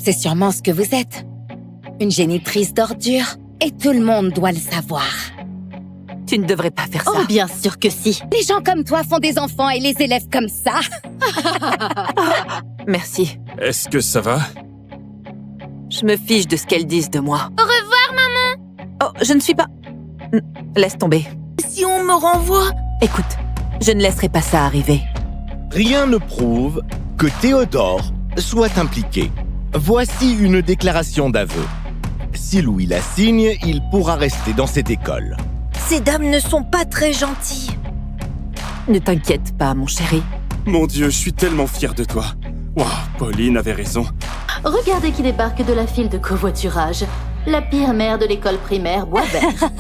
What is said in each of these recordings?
C'est sûrement ce que vous êtes. Une génitrice d'ordures. Et tout le monde doit le savoir. Tu ne devrais pas faire ça. Oh, bien sûr que si. Les gens comme toi font des enfants et les élèves comme ça. Merci. Est-ce que ça va? Je me fiche de ce qu'elles disent de moi. Au revoir, maman. Oh, je ne suis pas... Laisse tomber. Si on me renvoie... Écoute, je ne laisserai pas ça arriver. Rien ne prouve que Théodore soit impliqué. Voici une déclaration d'aveu. Si Louis la signe, il pourra rester dans cette école. Ces dames ne sont pas très gentilles. Ne t'inquiète pas, mon chéri. Mon Dieu, je suis tellement fier de toi. Waouh, Pauline avait raison. Regardez qui débarque de la file de covoiturage. La pire mère de l'école primaire Boisvert.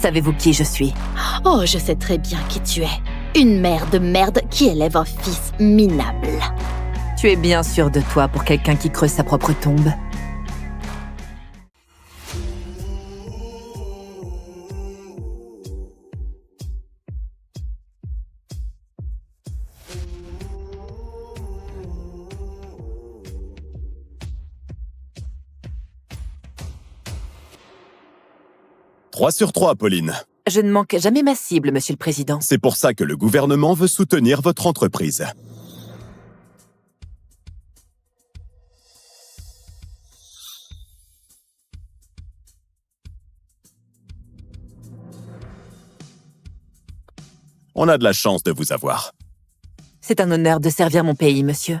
Savez-vous qui je suis? Oh, je sais très bien qui tu es. Une mère de merde qui élève un fils minable. Tu es bien sûr de toi pour quelqu'un qui creuse sa propre tombe. Trois sur 3, Pauline. Je ne manque jamais ma cible, Monsieur le Président. C'est pour ça que le gouvernement veut soutenir votre entreprise. On a de la chance de vous avoir. C'est un honneur de servir mon pays, monsieur.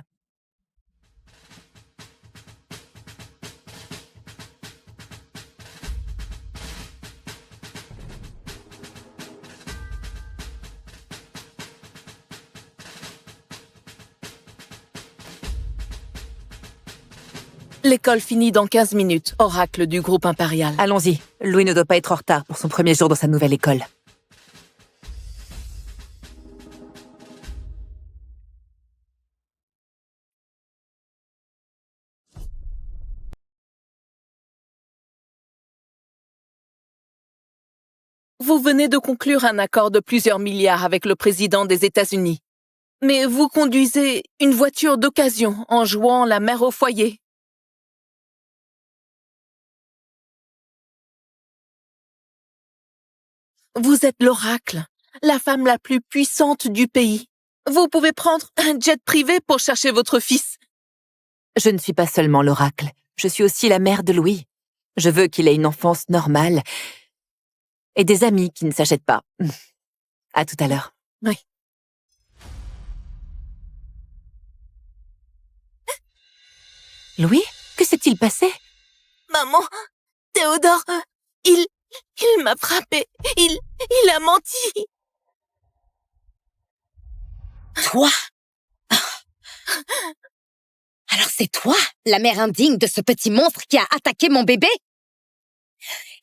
L'école finit dans 15 minutes, oracle du groupe impérial. Allons-y, Louis ne doit pas être en retard pour son premier jour dans sa nouvelle école. Vous venez de conclure un accord de plusieurs milliards avec le président des États-Unis. Mais vous conduisez une voiture d'occasion en jouant la mère au foyer. Vous êtes l'oracle, la femme la plus puissante du pays. Vous pouvez prendre un jet privé pour chercher votre fils. Je ne suis pas seulement l'oracle, je suis aussi la mère de Louis. Je veux qu'il ait une enfance normale et des amis qui ne s'achètent pas. À tout à l'heure. Oui. Louis, que s'est-il passé? Maman, Théodore, il m'a frappé. Il a menti. Toi? Alors c'est toi, la mère indigne de ce petit monstre qui a attaqué mon bébé?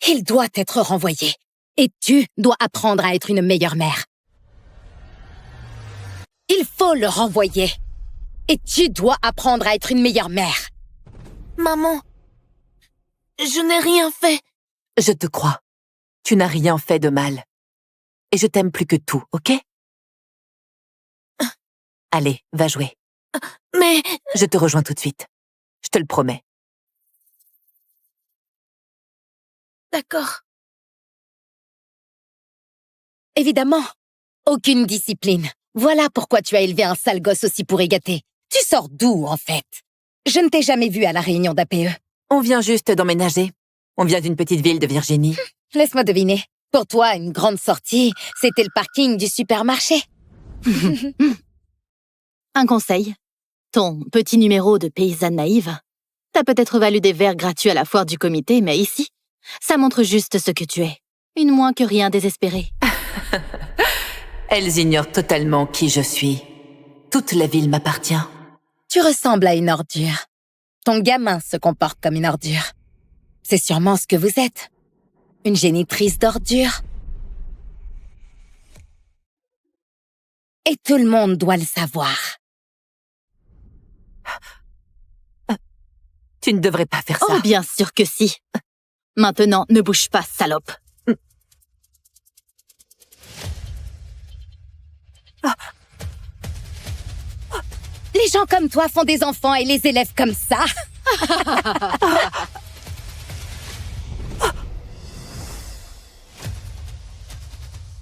Il doit être renvoyé. Et tu dois apprendre à être une meilleure mère. Il faut le renvoyer. Et tu dois apprendre à être une meilleure mère. Maman, je n'ai rien fait. Je te crois. Tu n'as rien fait de mal. Et je t'aime plus que tout, ok? Allez, va jouer. Mais... Je te rejoins tout de suite. Je te le promets. D'accord. Évidemment. Aucune discipline. Voilà pourquoi tu as élevé un sale gosse aussi pourri gâté. Tu sors d'où, en fait? Je ne t'ai jamais vu à la réunion d'APE. On vient juste d'emménager. On vient d'une petite ville de Virginie. Laisse-moi deviner. Pour toi, une grande sortie, c'était le parking du supermarché. Un conseil. Ton petit numéro de paysanne naïve t'a peut-être valu des verres gratuits à la foire du comité, mais ici, ça montre juste ce que tu es. Une moins que rien désespérée. Elles ignorent totalement qui je suis. Toute la ville m'appartient. Tu ressembles à une ordure. Ton gamin se comporte comme une ordure. C'est sûrement ce que vous êtes. Une génitrice d'ordures. Et tout le monde doit le savoir. Tu ne devrais pas faire ça. Oh, bien sûr que si. Maintenant, ne bouge pas, salope. Les gens comme toi font des enfants et les élèves comme ça.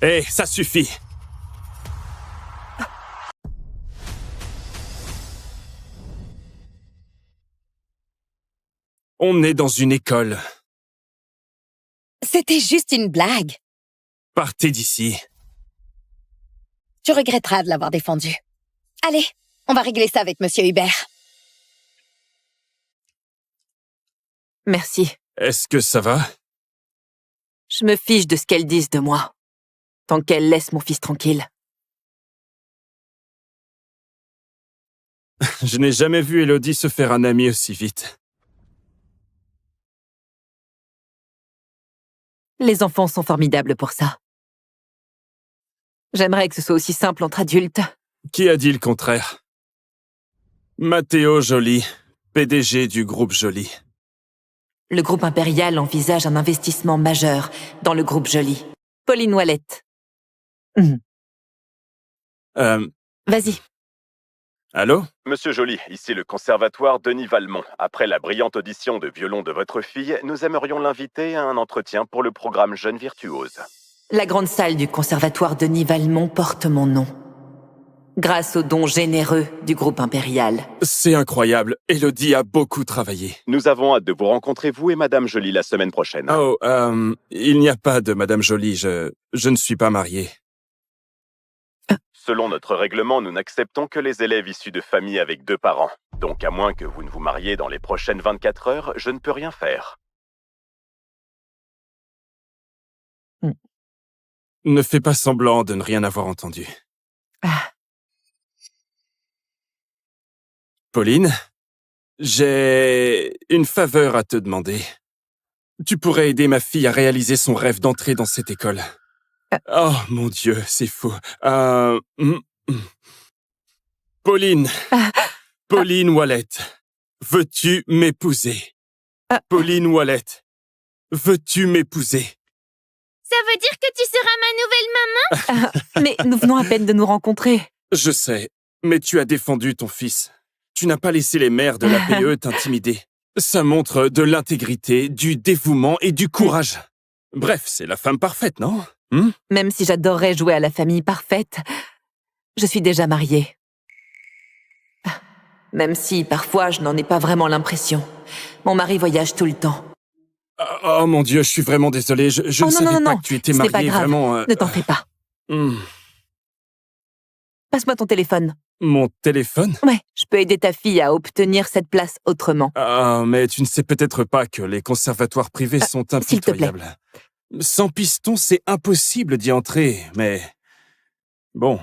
Hé, ça suffit. On est dans une école. C'était juste une blague. Partez d'ici. Tu regretteras de l'avoir défendu. Allez, on va régler ça avec Monsieur Hubert. Merci. Est-ce que ça va? Je me fiche de ce qu'elles disent de moi. Tant qu'elles laissent mon fils tranquille. Je n'ai jamais vu Élodie se faire un ami aussi vite. Les enfants sont formidables pour ça. J'aimerais que ce soit aussi simple entre adultes. Qui a dit le contraire? Matteo Joly, PDG du groupe Joly. Le groupe impérial envisage un investissement majeur dans le groupe Joly. Pauline Ouellette. Vas-y. Allô? Monsieur Joly, ici le conservatoire Denis Valmont. Après la brillante audition de violon de votre fille, nous aimerions l'inviter à un entretien pour le programme Jeune Virtuose. La grande salle du conservatoire Denis Valmont porte mon nom. Grâce aux dons généreux du groupe impérial. C'est incroyable. Élodie a beaucoup travaillé. Nous avons hâte de vous rencontrer, vous et Madame Joly, la semaine prochaine. Oh, il n'y a pas de Madame Joly. Je ne suis pas marié. Selon notre règlement, nous n'acceptons que les élèves issus de familles avec 2 parents. Donc, à moins que vous ne vous mariez dans les prochaines 24 heures, je ne peux rien faire. Ne fais pas semblant de ne rien avoir entendu. Pauline, j'ai une faveur à te demander. Tu pourrais aider ma fille à réaliser son rêve d'entrer dans cette école. Oh, mon Dieu, c'est fou. Pauline. Pauline Ouellette. Veux-tu m'épouser? Pauline Ouellette. Veux-tu m'épouser? Ça veut dire que tu seras ma nouvelle maman? Mais nous venons à peine de nous rencontrer. Je sais, mais tu as défendu ton fils. Tu n'as pas laissé les mères de l'APE t'intimider. Ça montre de l'intégrité, du dévouement et du courage. Bref, c'est la femme parfaite, non? Même si j'adorerais jouer à la famille parfaite, je suis déjà mariée. Même si, parfois, je n'en ai pas vraiment l'impression. Mon mari voyage tout le temps. Oh mon Dieu, je suis vraiment désolé. Je ne savais pas que tu étais mariée, pas grave. vraiment... Ne t'en fais pas. Passe-moi ton téléphone. Mon téléphone? Ouais, je peux aider ta fille à obtenir cette place autrement. Ah, mais tu ne sais peut-être pas que les conservatoires privés sont s'il te plaît. impitoyables. Sans piston, c'est impossible d'y entrer, mais... Bon,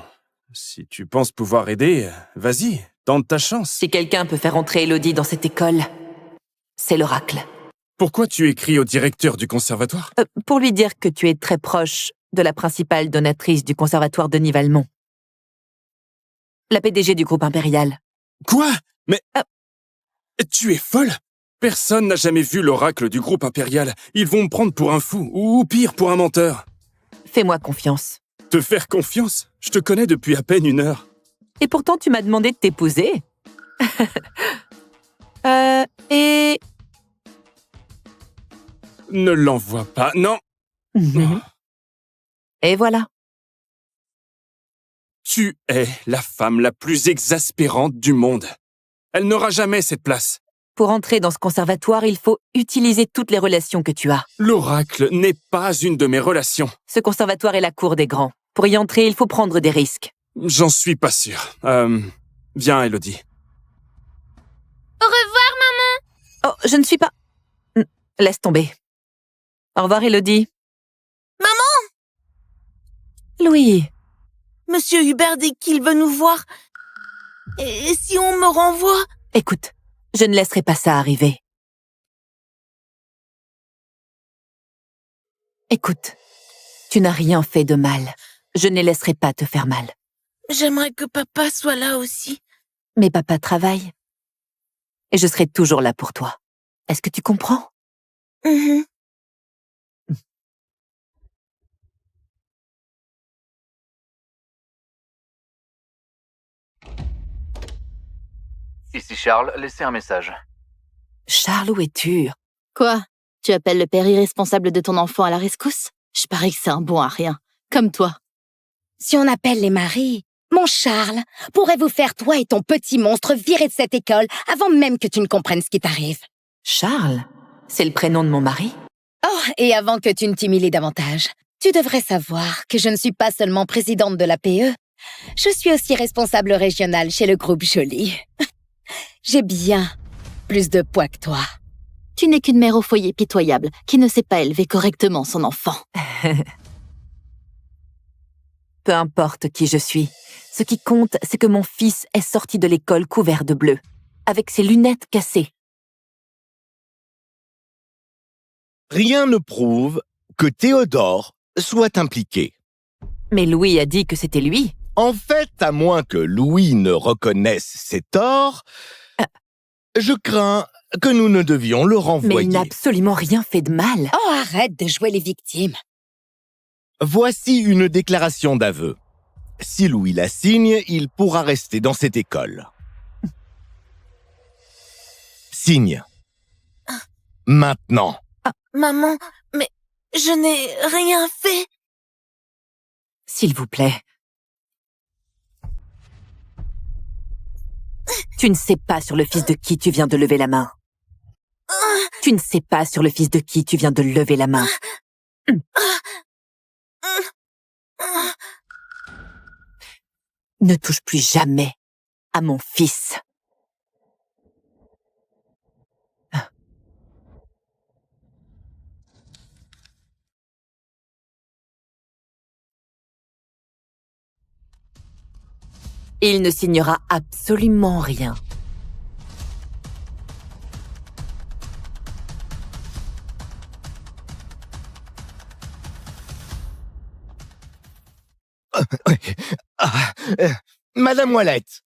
si tu penses pouvoir aider, vas-y, tente ta chance. Si quelqu'un peut faire entrer Élodie dans cette école, c'est l'oracle. Pourquoi tu écris au directeur du conservatoire? Pour lui dire que tu es très proche de la principale donatrice du conservatoire Denis Valmont. La PDG du groupe impérial. Quoi? Mais... Tu es folle? Personne n'a jamais vu l'oracle du groupe impérial. Ils vont me prendre pour un fou, ou pire, pour un menteur. Fais-moi confiance. Te faire confiance? Je te connais depuis à peine 1 heure. Et pourtant, tu m'as demandé de t'épouser. Et... Ne l'envoie pas, non. Et voilà. Tu es la femme la plus exaspérante du monde. Elle n'aura jamais cette place. Pour entrer dans ce conservatoire, il faut utiliser toutes les relations que tu as. L'oracle n'est pas une de mes relations. Ce conservatoire est la cour des grands. Pour y entrer, il faut prendre des risques. J'en suis pas sûr. Viens, Élodie. Au revoir, maman! Oh, je ne suis pas... Laisse tomber. Au revoir, Élodie. Maman! Louis. Monsieur Hubert dit qu'il veut nous voir. Et si on me renvoie? Écoute, je ne laisserai pas ça arriver. Écoute, tu n'as rien fait de mal. Je ne laisserai pas te faire mal. J'aimerais que papa soit là aussi. Mais papa travaille. Et je serai toujours là pour toi. Est-ce que tu comprends? Ici Charles, laissez un message. Charles, où es-tu? Quoi? Tu appelles le père irresponsable de ton enfant à la rescousse? Je parie que c'est un bon à rien. Comme toi. Si on appelle les maris, mon Charles, pourrais-vous faire toi et ton petit monstre virer de cette école avant même que tu ne comprennes ce qui t'arrive? Charles? C'est le prénom de mon mari? Oh, et avant que tu ne t'humilies davantage, tu devrais savoir que je ne suis pas seulement présidente de l'APE, je suis aussi responsable régionale chez le groupe Joly. J'ai bien plus de poids que toi. Tu n'es qu'une mère au foyer pitoyable qui ne sait pas élever correctement son enfant. Peu importe qui je suis. Ce qui compte, c'est que mon fils est sorti de l'école couvert de bleu, avec ses lunettes cassées. Rien ne prouve que Théodore soit impliqué. Mais Louis a dit que c'était lui. En fait, à moins que Louis ne reconnaisse ses torts, je crains que nous ne devions le Mais renvoyer. il n'a absolument rien fait de mal. Oh, arrête de jouer les victimes. Voici une déclaration d'aveu. Si Louis la signe, il pourra rester dans cette école. Signe. Maintenant. Maman, mais je n'ai rien fait. S'il vous plaît. Tu ne sais pas sur le fils de qui tu viens de lever la main. Tu ne sais pas sur le fils de qui tu viens de lever la main. Ne touche plus jamais à mon fils. Il ne signera absolument rien. Madame Ouellette,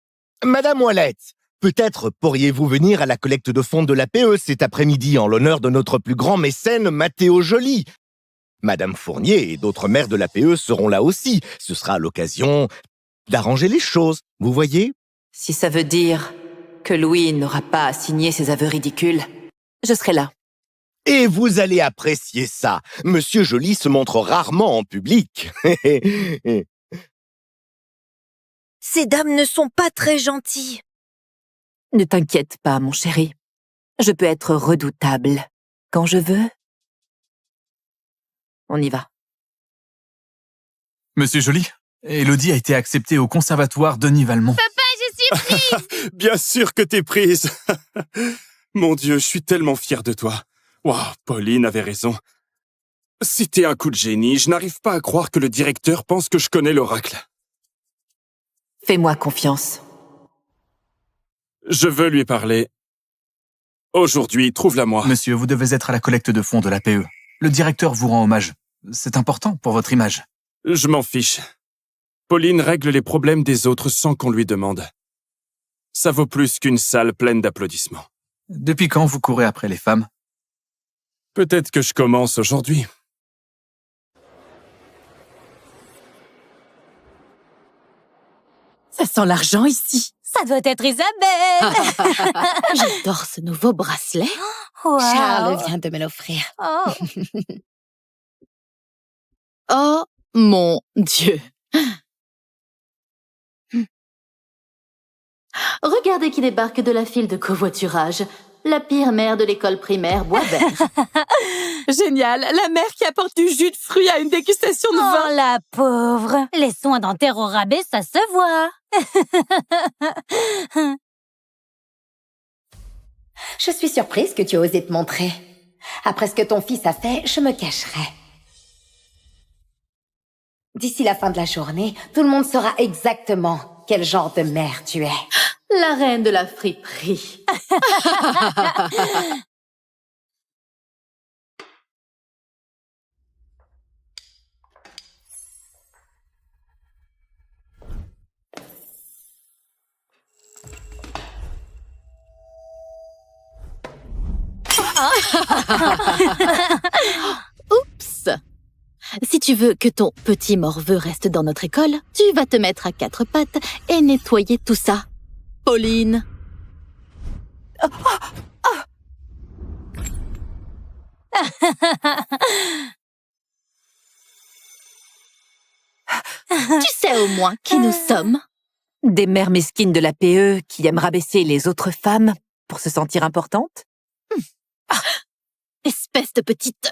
peut-être pourriez-vous venir à la collecte de fonds de l'APE cet après-midi en l'honneur de notre plus grand mécène Mathéo Joly. Madame Fournier et d'autres maires de l'APE seront là aussi. Ce sera l'occasion d'arranger les choses, vous voyez? Si ça veut dire que Louis n'aura pas à signer ses aveux ridicules, je serai là. Et vous allez apprécier ça. Monsieur Joly se montre rarement en public. Ces dames ne sont pas très gentilles. Ne t'inquiète pas, mon chéri. Je peux être redoutable quand je veux. On y va. Monsieur Joly, Élodie a été acceptée au conservatoire Denis Valmont. Papa, je suis prise. Bien sûr que t'es prise. Mon Dieu, je suis tellement fier de toi. Wow, Pauline avait raison. C'était un coup de génie. Je n'arrive pas à croire que le directeur pense que je connais l'oracle. Fais-moi confiance. Je veux lui parler. Aujourd'hui, trouve-la moi. Monsieur, vous devez être à la collecte de fonds de l'APE. Le directeur vous rend hommage. C'est important pour votre image. Je m'en fiche. Pauline règle les problèmes des autres sans qu'on lui demande. Ça vaut plus qu'une salle pleine d'applaudissements. Depuis quand vous courez après les femmes? Peut-être que je commence aujourd'hui. Ça sent l'argent ici. Ça doit être Isabelle. J'adore ce nouveau bracelet. Wow. Charles vient de me l'offrir. Oh. Oh mon Dieu. Regardez qui débarque de la file de covoiturage. La pire mère de l'école primaire Boisvert. Génial, la mère qui apporte du jus de fruits à une dégustation de vin. Oh, la pauvre. Les soins dentaires au rabais, ça se voit. Je suis surprise que tu aies osé te montrer. Après ce que ton fils a fait, je me cacherai. D'ici la fin de la journée, tout le monde saura exactement quel genre de mère tu es. La reine de la friperie. Oups. Si tu veux que ton petit morveux reste dans notre école, tu vas te mettre à quatre pattes et nettoyer tout ça. Pauline. Tu sais au moins qui nous sommes? Des mères mesquines de la PE qui aiment rabaisser les autres femmes pour se sentir importantes? Espèce de petite...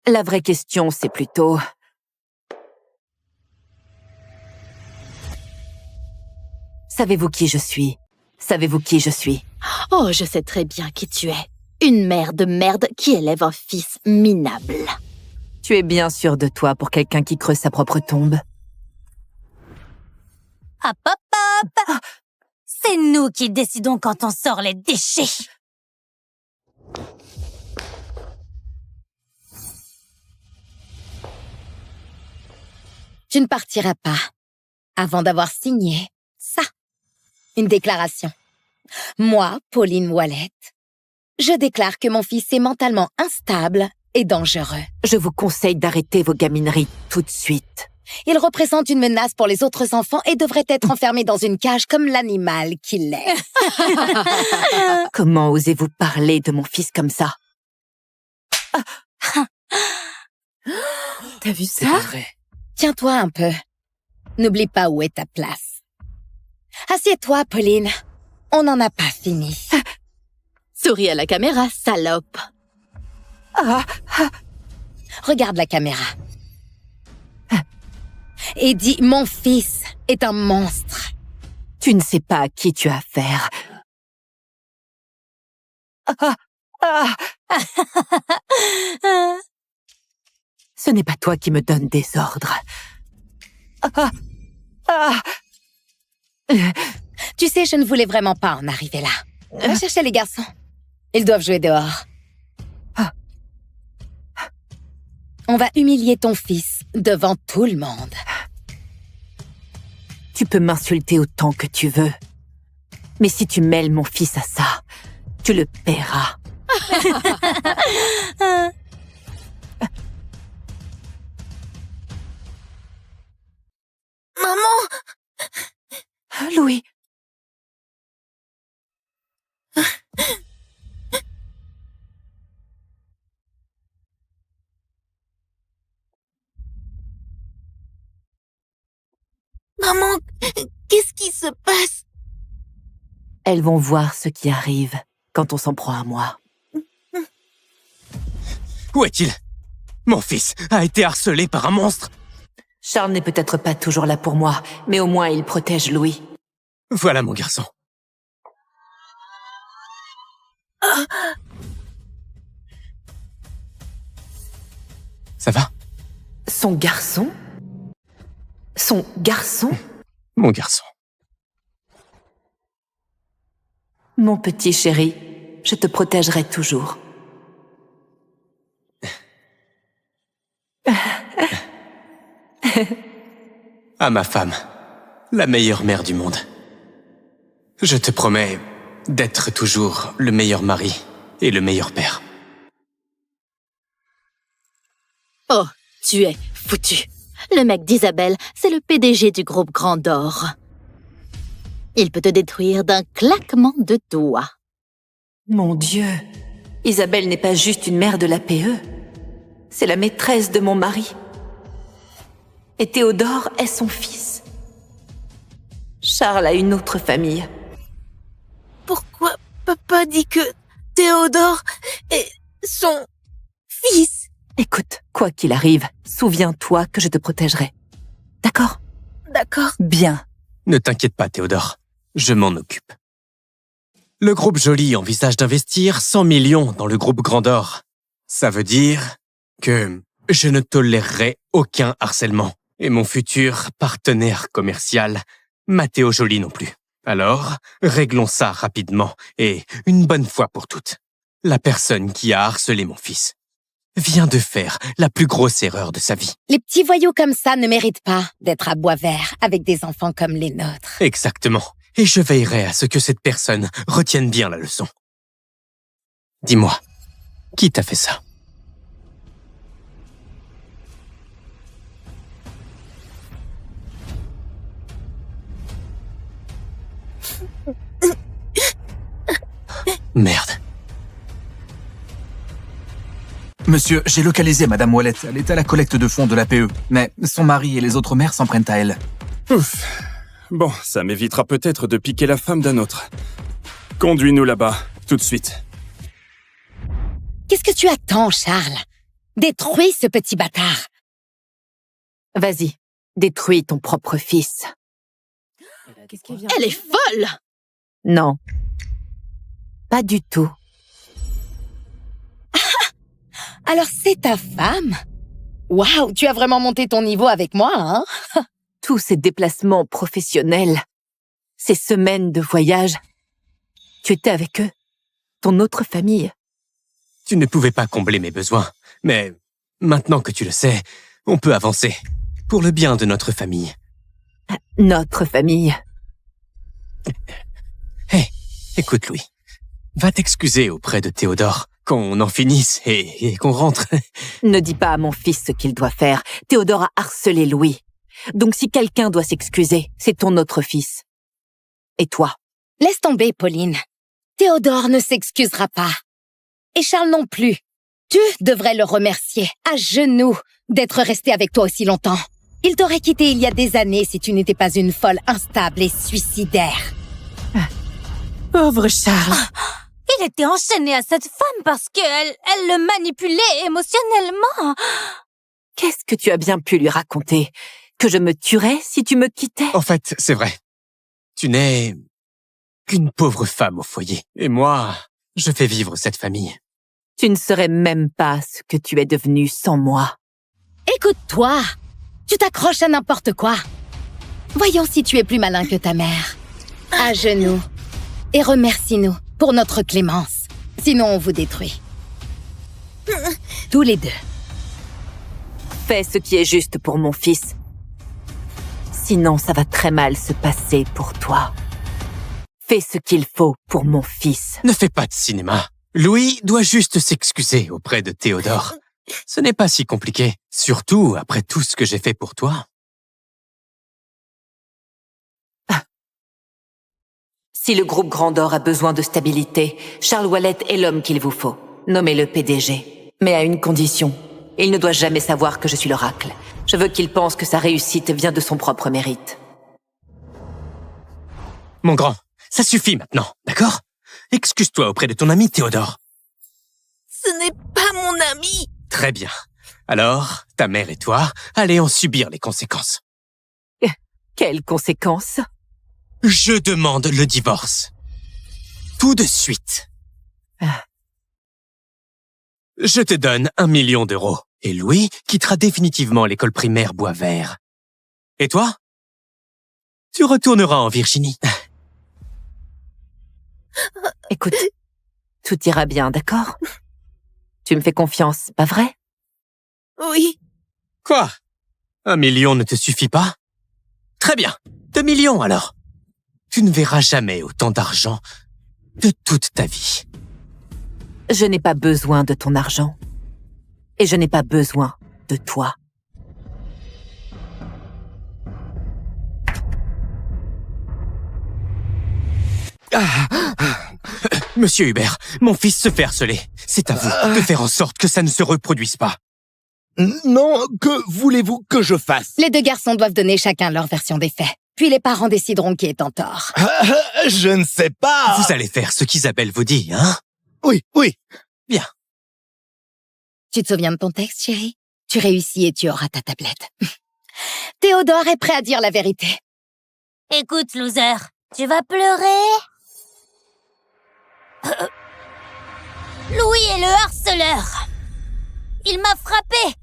La vraie question, c'est plutôt... Savez-vous qui je suis? Savez-vous qui je suis? Oh, je sais très bien qui tu es. Une mère de merde qui élève un fils minable. Tu es bien sûr de toi pour quelqu'un qui creuse sa propre tombe. Hop, hop, hop! C'est nous qui décidons quand on sort les déchets. Tu ne partiras pas avant d'avoir signé ça. Une déclaration. Moi, Pauline Wallet, je déclare que mon fils est mentalement instable et dangereux. Je vous conseille d'arrêter vos gamineries tout de suite. Il représente une menace pour les autres enfants et devrait être enfermé dans une cage comme l'animal qu'il est. Comment osez-vous parler de mon fils comme ça? T'as vu C'est ça? pas vrai. Tiens-toi un peu. N'oublie pas où est ta place. Assieds-toi, Pauline. On n'en a pas fini. Souris à la caméra, salope. Regarde la caméra. Et dis, mon fils est un monstre. Tu ne sais pas à qui tu as affaire. Ce n'est pas toi qui me donnes des ordres. Tu sais, je ne voulais vraiment pas en arriver là. Va chercher les garçons. Ils doivent jouer dehors. On va humilier ton fils devant tout le monde. Tu peux m'insulter autant que tu veux. Mais si tu mêles mon fils à ça, tu le paieras. Maman! Louis. Maman, qu'est-ce qui se passe? Elles vont voir ce qui arrive quand on s'en prend à moi. Où est-il? Mon fils a été harcelé par un monstre. Charles n'est peut-être pas toujours là pour moi, mais au moins il protège Louis. Voilà mon garçon. Ça va? Son garçon? Son garçon? Mon garçon. Mon petit chéri, je te protégerai toujours. À ma femme, la meilleure mère du monde. Je te promets d'être toujours le meilleur mari et le meilleur père. Oh, tu es foutu. Le mec d'Isabelle, c'est le PDG du groupe Grand d'Or. Il peut te détruire d'un claquement de doigts. Mon Dieu, Isabelle n'est pas juste une mère de la PE. C'est la maîtresse de mon mari. Et Théodore est son fils. Charles a une autre famille. Pourquoi papa dit que Théodore est son fils? Écoute, quoi qu'il arrive, souviens-toi que je te protégerai. D'accord? D'accord. Bien. Ne t'inquiète pas, Théodore. Je m'en occupe. Le groupe Joly envisage d'investir 100 millions dans le groupe Grand d'Or. Ça veut dire que je ne tolérerai aucun harcèlement. Et mon futur partenaire commercial, Matteo Joly non plus. Alors, réglons ça rapidement et une bonne fois pour toutes. La personne qui a harcelé mon fils vient de faire la plus grosse erreur de sa vie. Les petits voyous comme ça ne méritent pas d'être à Boisvert avec des enfants comme les nôtres. Exactement. Et je veillerai à ce que cette personne retienne bien la leçon. Dis-moi, qui t'a fait ça? Merde. Monsieur, j'ai localisé Madame Wallet. Elle est à la collecte de fonds de l'APE. Mais son mari et les autres mères s'en prennent à elle. Ouf. Bon, ça m'évitera peut-être de piquer la femme d'un autre. Conduis-nous là-bas, tout de suite. Qu'est-ce que tu attends, Charles? Détruis ce petit bâtard. Vas-y, détruis ton propre fils. Elle est folle! Non. Pas du tout. Alors c'est ta femme? Waouh, tu as vraiment monté ton niveau avec moi, hein? Tous ces déplacements professionnels, ces semaines de voyage, tu étais avec eux, ton autre famille. Tu ne pouvais pas combler mes besoins, mais maintenant que tu le sais, on peut avancer. Pour le bien de notre famille. Notre famille. Hé, écoute Louis, va t'excuser auprès de Théodore, qu'on en finisse et qu'on rentre. Ne dis pas à mon fils ce qu'il doit faire. Théodore a harcelé Louis. Donc si quelqu'un doit s'excuser, c'est ton autre fils. Et toi? Laisse tomber, Pauline. Théodore ne s'excusera pas. Et Charles non plus. Tu devrais le remercier, à genoux, d'être resté avec toi aussi longtemps. Il t'aurait quitté il y a des années si tu n'étais pas une folle instable et suicidaire. Pauvre Charles. Il était enchaîné à cette femme parce qu'elle le manipulait émotionnellement. Qu'est-ce que tu as bien pu lui raconter? Que je me tuerais si tu me quittais? En fait, c'est vrai. Tu n'es qu'une pauvre femme au foyer. Et moi, je fais vivre cette famille. Tu ne saurais même pas ce que tu es devenu sans moi. Écoute-toi, tu t'accroches à n'importe quoi. Voyons si tu es plus malin que ta mère. À genoux. Et remercie-nous pour notre clémence. Sinon, on vous détruit. Tous les deux. Fais ce qui est juste pour mon fils. Sinon, ça va très mal se passer pour toi. Fais ce qu'il faut pour mon fils. Ne fais pas de cinéma. Louis doit juste s'excuser auprès de Théodore. Ce n'est pas si compliqué, surtout après tout ce que j'ai fait pour toi. Si le groupe Grandor a besoin de stabilité, Charles Wallet est l'homme qu'il vous faut. Nommez-le PDG. Mais à une condition. Il ne doit jamais savoir que je suis l'oracle. Je veux qu'il pense que sa réussite vient de son propre mérite. Mon grand, ça suffit maintenant, d'accord? Excuse-toi auprès de ton ami Théodore. Ce n'est pas mon ami. Très bien. Alors, ta mère et toi, allez en subir les conséquences. Quelles conséquences? Je demande le divorce. Tout de suite. Je te donne 1 million d'euros. Et Louis quittera définitivement l'école primaire Boisvert. Et toi? Tu retourneras en Virginie. Écoute, tout ira bien, d'accord? Tu me fais confiance, pas vrai? Oui. Quoi? 1 million ne te suffit pas? Très bien. 2 millions alors. Tu ne verras jamais autant d'argent de toute ta vie. Je n'ai pas besoin de ton argent. Et je n'ai pas besoin de toi. Monsieur Hubert, mon fils se fait harceler. C'est à vous de faire en sorte que ça ne se reproduise pas. Non, que voulez-vous que je fasse? Les deux garçons doivent donner chacun leur version des faits. Puis les parents décideront qui est en tort. Je ne sais pas. Vous allez faire ce qu'Isabelle vous dit, hein? Oui, oui. Bien. Tu te souviens de ton texte, chérie? Tu réussis et tu auras ta tablette. Théodore est prêt à dire la vérité. Écoute, loser, tu vas pleurer? Louis est le harceleur. Il m'a frappé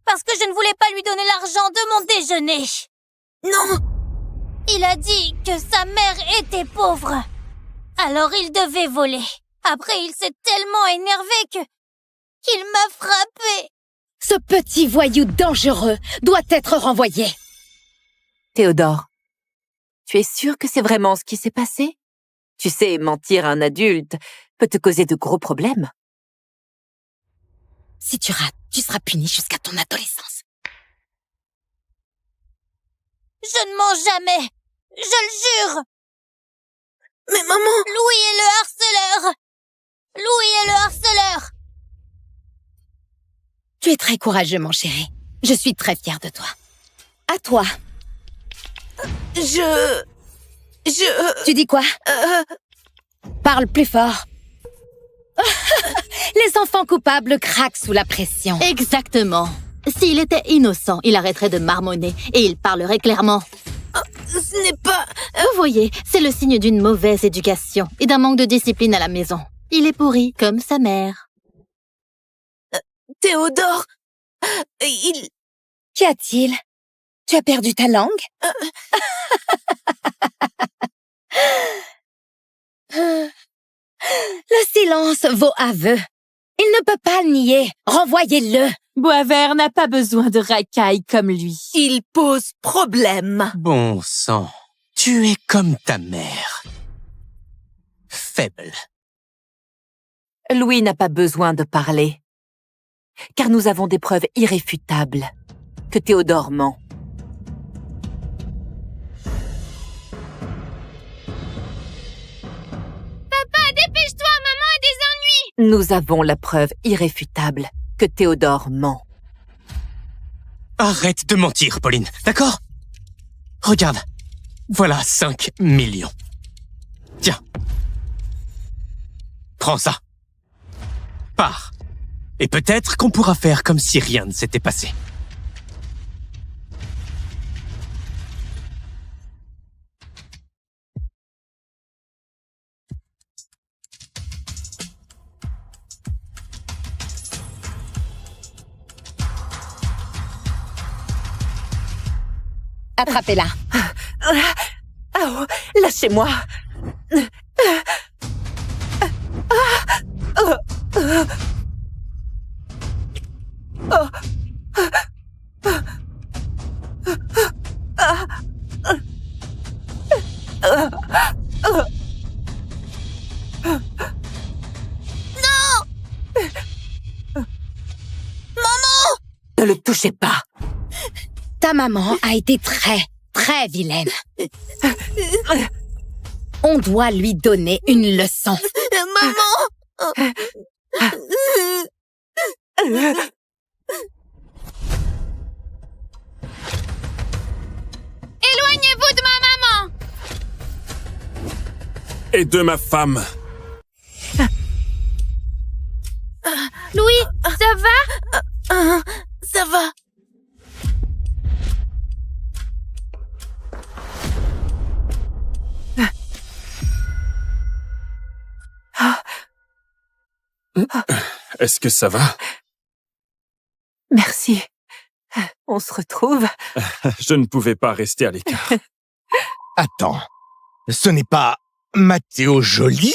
parce que je ne voulais pas lui donner l'argent de mon déjeuner. Non. Il a dit que sa mère était pauvre. Alors il devait voler. Après, il s'est tellement énervé qu'il m'a frappé. Ce petit voyou dangereux doit être renvoyé. Théodore, tu es sûr que c'est vraiment ce qui s'est passé? Tu sais, mentir à un adulte peut te causer de gros problèmes. Si tu rates, tu seras puni jusqu'à ton adolescence. Je ne mens jamais. Je le jure. Mais maman... Louis est le harceleur. Louis est le harceleur. Tu es très courageux, mon chéri. Je suis très fière de toi. À toi. Je... Tu dis quoi? Parle plus fort. Les enfants coupables craquent sous la pression. Exactement. S'il était innocent, il arrêterait de marmonner et il parlerait clairement. Ce n'est pas... Vous voyez, c'est le signe d'une mauvaise éducation et d'un manque de discipline à la maison. Il est pourri comme sa mère. Théodore... Qu'y a-t-il? Tu as perdu ta langue? Le silence vaut aveu. Il ne peut pas le nier. Renvoyez-le. Boisvert n'a pas besoin de racailles comme lui. Il pose problème. Bon sang, tu es comme ta mère. Faible. Louis n'a pas besoin de parler, car nous avons des preuves irréfutables que Théodore ment. Papa, dépêche-toi, maman a des ennuis. Nous avons la preuve irréfutable que Théodore ment. Arrête de mentir, Pauline, d'accord? Regarde, voilà 5 millions. Tiens. Prends ça. Pars. Et peut-être qu'on pourra faire comme si rien ne s'était passé. Attrapez-la. Oh, lâchez-moi. Ne le touchez pas. Ta maman a été très vilaine. On doit lui donner une leçon. Maman! Éloignez-vous de ma maman. Et de ma femme. Louis, ça va? Ça va. Est-ce que ça va? Merci. On se retrouve. Je ne pouvais pas rester à l'écart. Attends, ce n'est pas Matteo Joly?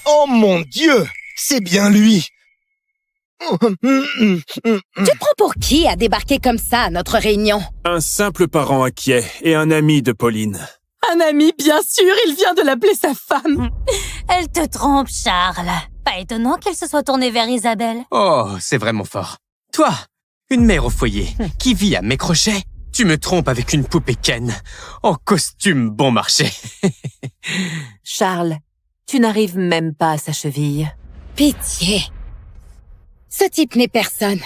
Oh mon Dieu, c'est bien lui. Tu te prends pour qui à débarquer comme ça à notre réunion? Un simple parent inquiet et un ami de Pauline. Un ami, bien sûr, il vient de l'appeler sa femme. Elle te trompe, Charles. Pas étonnant qu'elle se soit tournée vers Isabelle. Oh, c'est vraiment fort. Toi, une mère au foyer, qui vit à mes crochets, tu me trompes avec une poupée Ken, en costume bon marché. Charles, tu n'arrives même pas à sa cheville. Pitié. Ce type n'est personne.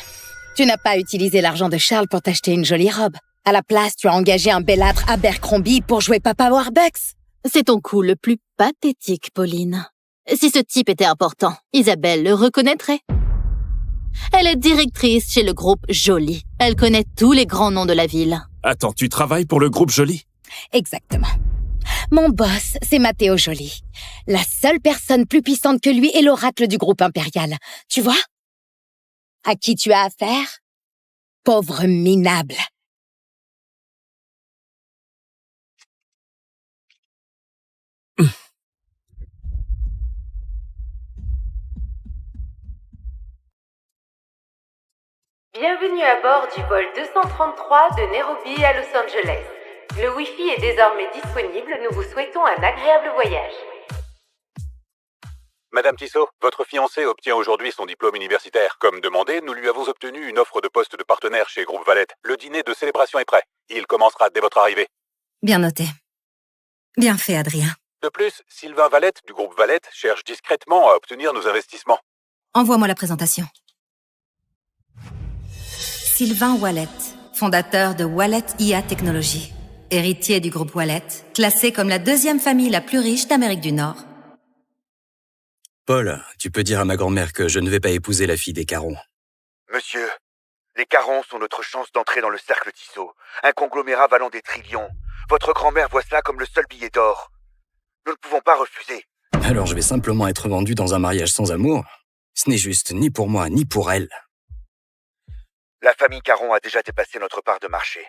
Tu n'as pas utilisé l'argent de Charles pour t'acheter une jolie robe. À la place, tu as engagé un belâtre Abercrombie pour jouer Papa Warbucks. C'est ton coup le plus pathétique, Pauline. Si ce type était important, Isabelle le reconnaîtrait. Elle est directrice chez le groupe Joly. Elle connaît tous les grands noms de la ville. Attends, tu travailles pour le groupe Joly? Exactement. Mon boss, c'est Matteo Joly. La seule personne plus puissante que lui est l'oracle du groupe impérial. Tu vois? À qui tu as affaire? Pauvre minable. Bienvenue à bord du vol 233 de Nairobi à Los Angeles. Le Wi-Fi est désormais disponible, nous vous souhaitons un agréable voyage. Madame Tissot, votre fiancé obtient aujourd'hui son diplôme universitaire. Comme demandé, nous lui avons obtenu une offre de poste de partenaire chez Groupe Valette. Le dîner de célébration est prêt. Il commencera dès votre arrivée. Bien noté. Bien fait, Adrien. De plus, Sylvain Valette du groupe Valette cherche discrètement à obtenir nos investissements. Envoie-moi la présentation. Sylvain Wallet, fondateur de Wallet IA Technologies, héritier du groupe Wallet, classé comme la 2e famille la plus riche d'Amérique du Nord. Paul, tu peux dire à ma grand-mère que je ne vais pas épouser la fille des Caron. Monsieur, les Caron sont notre chance d'entrer dans le cercle Tissot, un conglomérat valant des trillions. Votre grand-mère voit cela comme le seul billet d'or. Nous ne pouvons pas refuser. Alors je vais simplement être vendu dans un mariage sans amour. Ce n'est juste ni pour moi, ni pour elle. La famille Caron a déjà dépassé notre part de marché.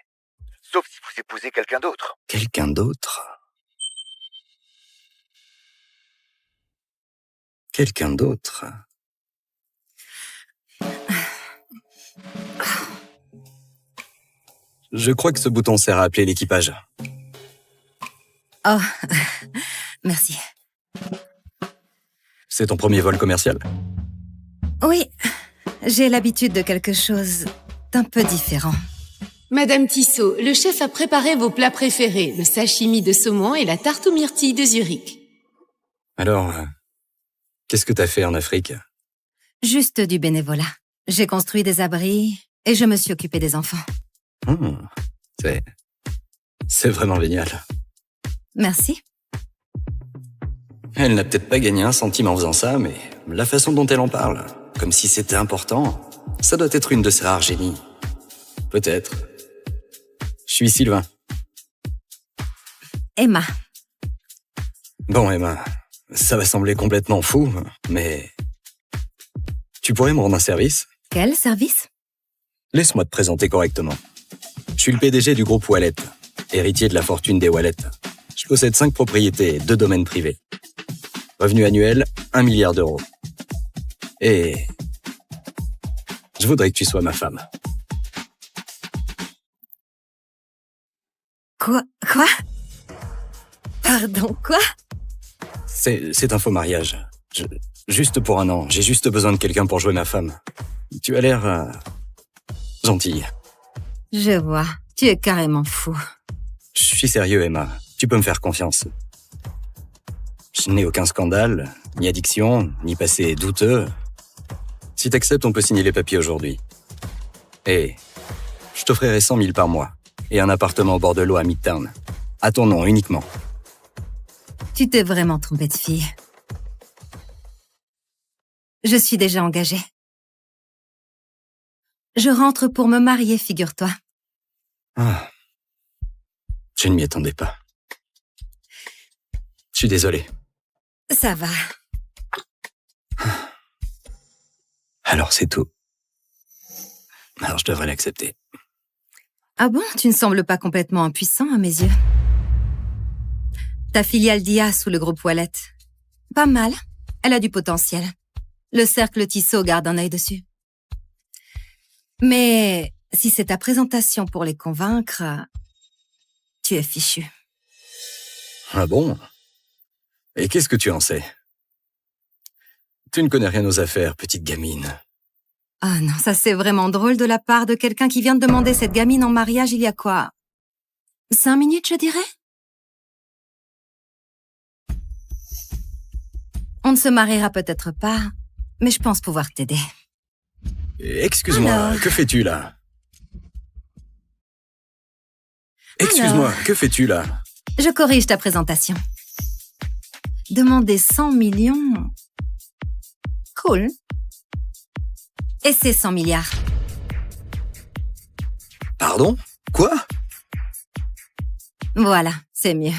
Sauf si vous épousez quelqu'un d'autre. Quelqu'un d'autre? Quelqu'un d'autre? Je crois que ce bouton sert à appeler l'équipage. Oh, merci. C'est ton premier vol commercial? Oui, j'ai l'habitude de quelque chose d'un peu différent. Madame Tissot, le chef a préparé vos plats préférés, le sashimi de saumon et la tarte aux myrtilles de Zurich. Alors, qu'est-ce que t'as fait en Afrique? Juste du bénévolat. J'ai construit des abris et je me suis occupée des enfants. C'est vraiment génial. Merci. Elle n'a peut-être pas gagné un centime en faisant ça, mais la façon dont elle en parle, comme si c'était important, ça doit être une de ses rares génies. Peut-être. Je suis Sylvain. Emma. Bon, Emma, ça va sembler complètement fou, mais... Tu pourrais me rendre un service? Quel service? Laisse-moi te présenter correctement. Je suis le PDG du groupe Wallet, héritier de la fortune des Wallet. Je possède 5 propriétés et 2 domaines privés. Revenu annuel, 1 milliard d'euros. Et... je voudrais que tu sois ma femme. Quoi? Pardon, quoi? C'est un faux mariage. Juste pour un an, j'ai juste besoin de quelqu'un pour jouer ma femme. Tu as l'air... gentille. Je vois, tu es carrément fou. Je suis sérieux, Emma. Tu peux me faire confiance. Je n'ai aucun scandale, ni addiction, ni passé douteux. Si t'acceptes, on peut signer les papiers aujourd'hui. Et je t'offrirai 100 000 par mois et un appartement au bord de l'eau à Midtown. À ton nom uniquement. Tu t'es vraiment trompée de fille. Je suis déjà engagée. Je rentre pour me marier, figure-toi. Ah. Je ne m'y attendais pas. Je suis désolé. Ça va. Alors c'est tout. Alors je devrais l'accepter. Ah bon? Tu ne sembles pas complètement impuissant à mes yeux. Ta filiale d'IA sous le groupe Wallet. Pas mal. Elle a du potentiel. Le cercle Tissot garde un œil dessus. Mais si c'est ta présentation pour les convaincre, tu es fichu. Ah bon? Et qu'est-ce que tu en sais? Tu ne connais rien aux affaires, petite gamine. Ah non, ça c'est vraiment drôle de la part de quelqu'un qui vient de demander cette gamine en mariage il y a quoi? 5 minutes, je dirais? On ne se mariera peut-être pas, mais je pense pouvoir t'aider. Excuse-moi, Alors... que fais-tu là? Excuse-moi, que fais-tu là? Je corrige ta présentation. Demander 100 millions... Cool. Et c'est 100 milliards. Pardon? Quoi? Voilà, c'est mieux.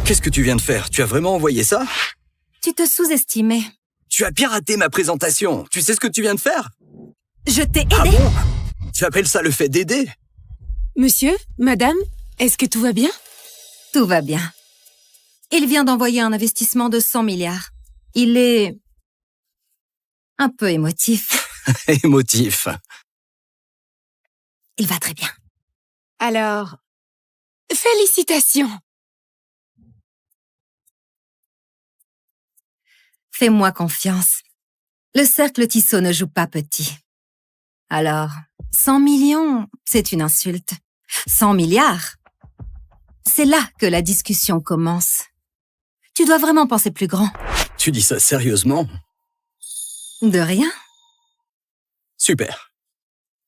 Qu'est-ce que tu viens de faire? Tu as vraiment envoyé ça? Tu te sous-estimais. Tu as piraté ma présentation. Tu sais ce que tu viens de faire? Je t'ai aidé. Ah bon? Tu appelles ça le fait d'aider? Monsieur, madame, est-ce que tout va bien? Tout va bien. Il vient d'envoyer un investissement de 100 milliards. Il est... un peu émotif. Émotif. Il va très bien. Alors, félicitations. Fais-moi confiance. Le cercle Tissot ne joue pas petit. Alors, 100 millions, c'est une insulte. 100 milliards, c'est là que la discussion commence. Tu dois vraiment penser plus grand. Tu dis ça sérieusement? De rien. Super.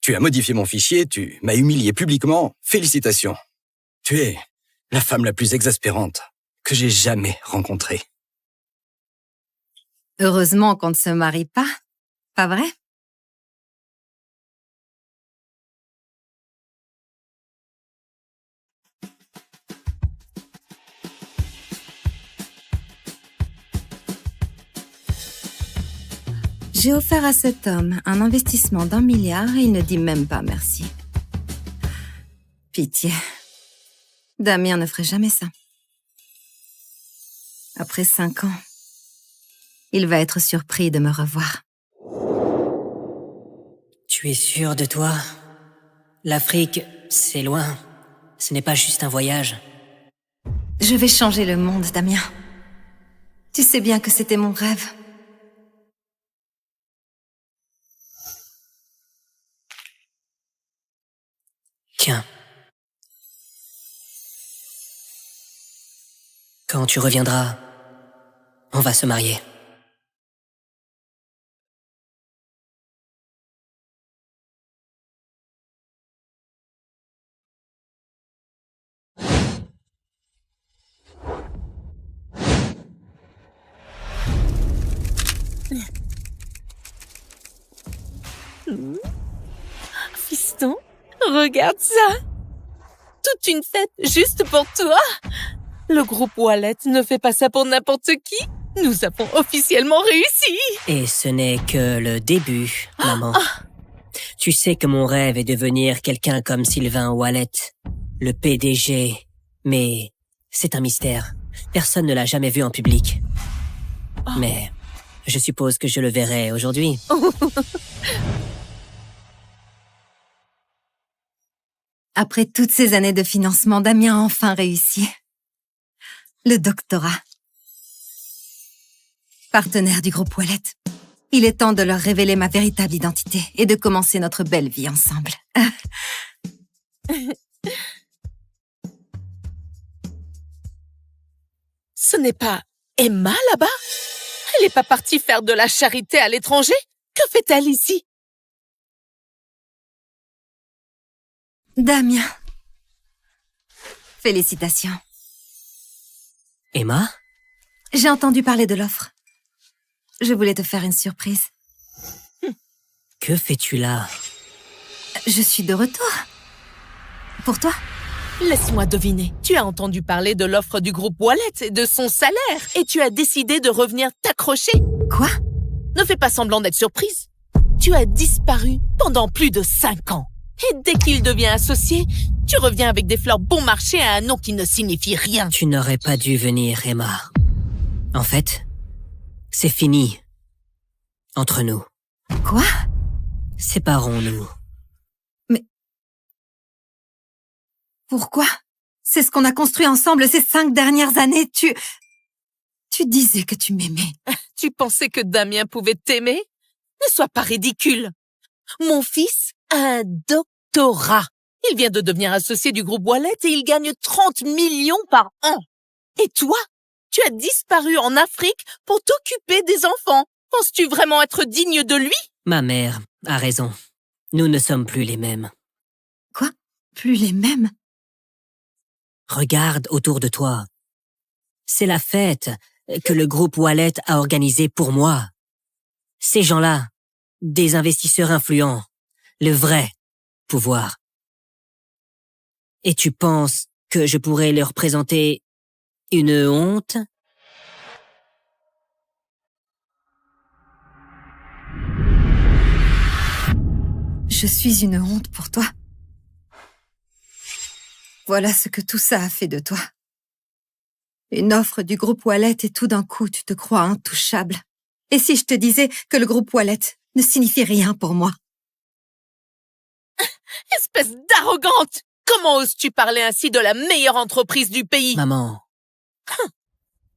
Tu as modifié mon fichier, tu m'as humilié publiquement. Félicitations. Tu es la femme la plus exaspérante que j'ai jamais rencontrée. Heureusement qu'on ne se marie pas vrai? J'ai offert à cet homme un investissement d'1 milliard et il ne dit même pas merci. Pitié. Damien ne ferait jamais ça. Après 5 ans, il va être surpris de me revoir. Tu es sûr de toi? L'Afrique, c'est loin. Ce n'est pas juste un voyage. Je vais changer le monde, Damien. Tu sais bien que c'était mon rêve. Tiens. Quand tu reviendras, on va se marier. Fiston, regarde ça. Toute une fête juste pour toi. Le groupe Wallet ne fait pas ça pour n'importe qui. Nous avons officiellement réussi. Et ce n'est que le début, maman. Tu sais que mon rêve est de devenir quelqu'un comme Sylvain Wallet, le PDG. Mais c'est un mystère. Personne ne l'a jamais vu en public. Mais je suppose que je le verrai aujourd'hui. Après toutes ces années de financement, Damien a enfin réussi. Le doctorat. Partenaire du groupe Wallet. Il est temps de leur révéler ma véritable identité et de commencer notre belle vie ensemble. Ce n'est pas Emma là-bas? Elle n'est pas partie faire de la charité à l'étranger? Que fait-elle ici? Damien. Félicitations. Emma? J'ai entendu parler de l'offre. Je voulais te faire une surprise. Que fais-tu là? Je suis de retour. Pour toi? Laisse-moi deviner. Tu as entendu parler de l'offre du groupe Wallet et de son salaire. Et tu as décidé de revenir t'accrocher. Quoi? Ne fais pas semblant d'être surprise. Tu as disparu pendant plus de 5 ans. Et dès qu'il devient associé, tu reviens avec des fleurs bon marché à un nom qui ne signifie rien. Tu n'aurais pas dû venir, Emma. En fait, c'est fini. Entre nous. Quoi? Séparons-nous. Mais... Pourquoi? C'est ce qu'on a construit ensemble ces 5 dernières années. Tu disais que tu m'aimais. Tu pensais que Damien pouvait t'aimer? Ne sois pas ridicule. Mon fils a un doctorat. Il vient de devenir associé du groupe Wallet et il gagne 30 millions par an. Et toi, tu as disparu en Afrique pour t'occuper des enfants. Penses-tu vraiment être digne de lui? Ma mère a raison. Nous ne sommes plus les mêmes. Quoi? Plus les mêmes? Regarde autour de toi. C'est la fête que le groupe Wallet a organisée pour moi. Ces gens-là, des investisseurs influents, le vrai pouvoir. Et tu penses que je pourrais leur présenter une honte? Je suis une honte pour toi. Voilà ce que tout ça a fait de toi. Une offre du groupe Wallet et tout d'un coup, tu te crois intouchable. Et si je te disais que le groupe Wallet ne signifie rien pour moi? Espèce d'arrogante! Comment oses-tu parler ainsi de la meilleure entreprise du pays? Maman.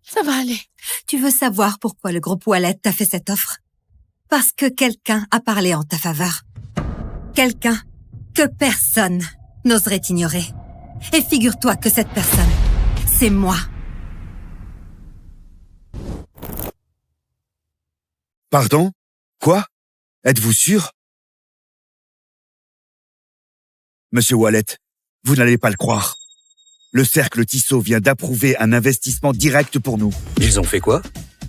Ça va aller. Tu veux savoir pourquoi le groupe Wallet t'a fait cette offre? Parce que quelqu'un a parlé en ta faveur. Quelqu'un que personne n'oserait ignorer. Et figure-toi que cette personne, c'est moi. Pardon? Quoi? Êtes-vous sûr? Monsieur Wallet, vous n'allez pas le croire. Le cercle Tissot vient d'approuver un investissement direct pour nous. Ils ont fait quoi?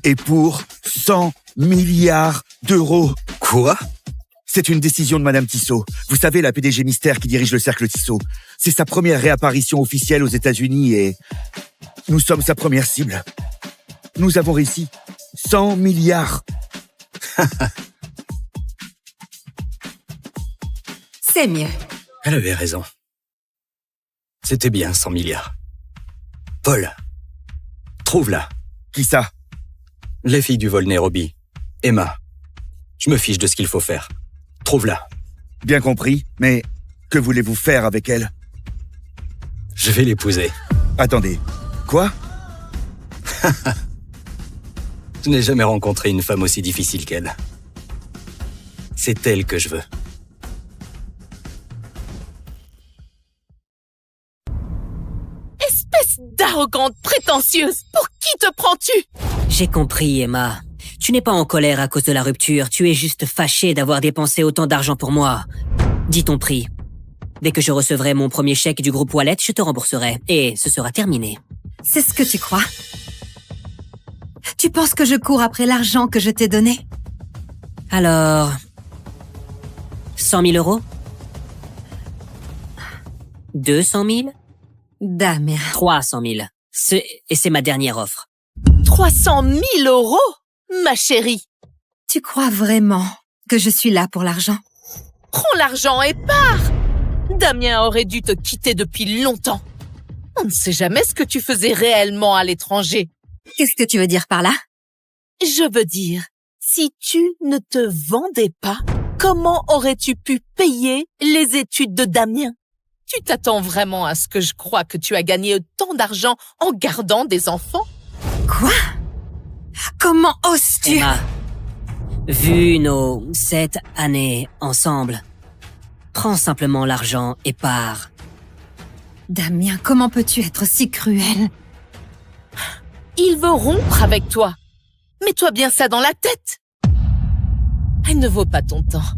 Et pour 100 milliards d'euros. Quoi? C'est une décision de Madame Tissot. Vous savez, la PDG mystère qui dirige le cercle Tissot. C'est sa première réapparition officielle aux États-Unis et nous sommes sa première cible. Nous avons réussi. 100 milliards. C'est mieux. Elle avait raison. C'était bien 100 milliards. Paul, trouve-la. Qui ça? Les filles du vol Nairobi. Emma. Je me fiche de ce qu'il faut faire. Trouve-la. Bien compris, mais que voulez-vous faire avec elle? Je vais l'épouser. Attendez, quoi? Je n'ai jamais rencontré une femme aussi difficile qu'elle. C'est elle que je veux. Espèce d'arrogante prétentieuse! Pour qui te prends-tu? J'ai compris, Emma. Tu n'es pas en colère à cause de la rupture, tu es juste fâchée d'avoir dépensé autant d'argent pour moi. Dis ton prix. Dès que je recevrai mon premier chèque du groupe Wallet, je te rembourserai. Et ce sera terminé. C'est ce que tu crois? Tu penses que je cours après l'argent que je t'ai donné? Alors... 100 000 euros? 200 000? Damien. 300 000. Et c'est ma dernière offre. 300 000 euros? Ma chérie! Tu crois vraiment que je suis là pour l'argent? Prends l'argent et pars! Damien aurait dû te quitter depuis longtemps. On ne sait jamais ce que tu faisais réellement à l'étranger. Qu'est-ce que tu veux dire par là? Je veux dire, si tu ne te vendais pas, comment aurais-tu pu payer les études de Damien? Tu t'attends vraiment à ce que je croie que tu as gagné autant d'argent en gardant des enfants? Quoi? Comment oses-tu? Emma, vu nos 7 années ensemble, prends simplement l'argent et pars. Damien, comment peux-tu être si cruel? Il veut rompre avec toi. Mets-toi bien ça dans la tête. Elle ne vaut pas ton temps.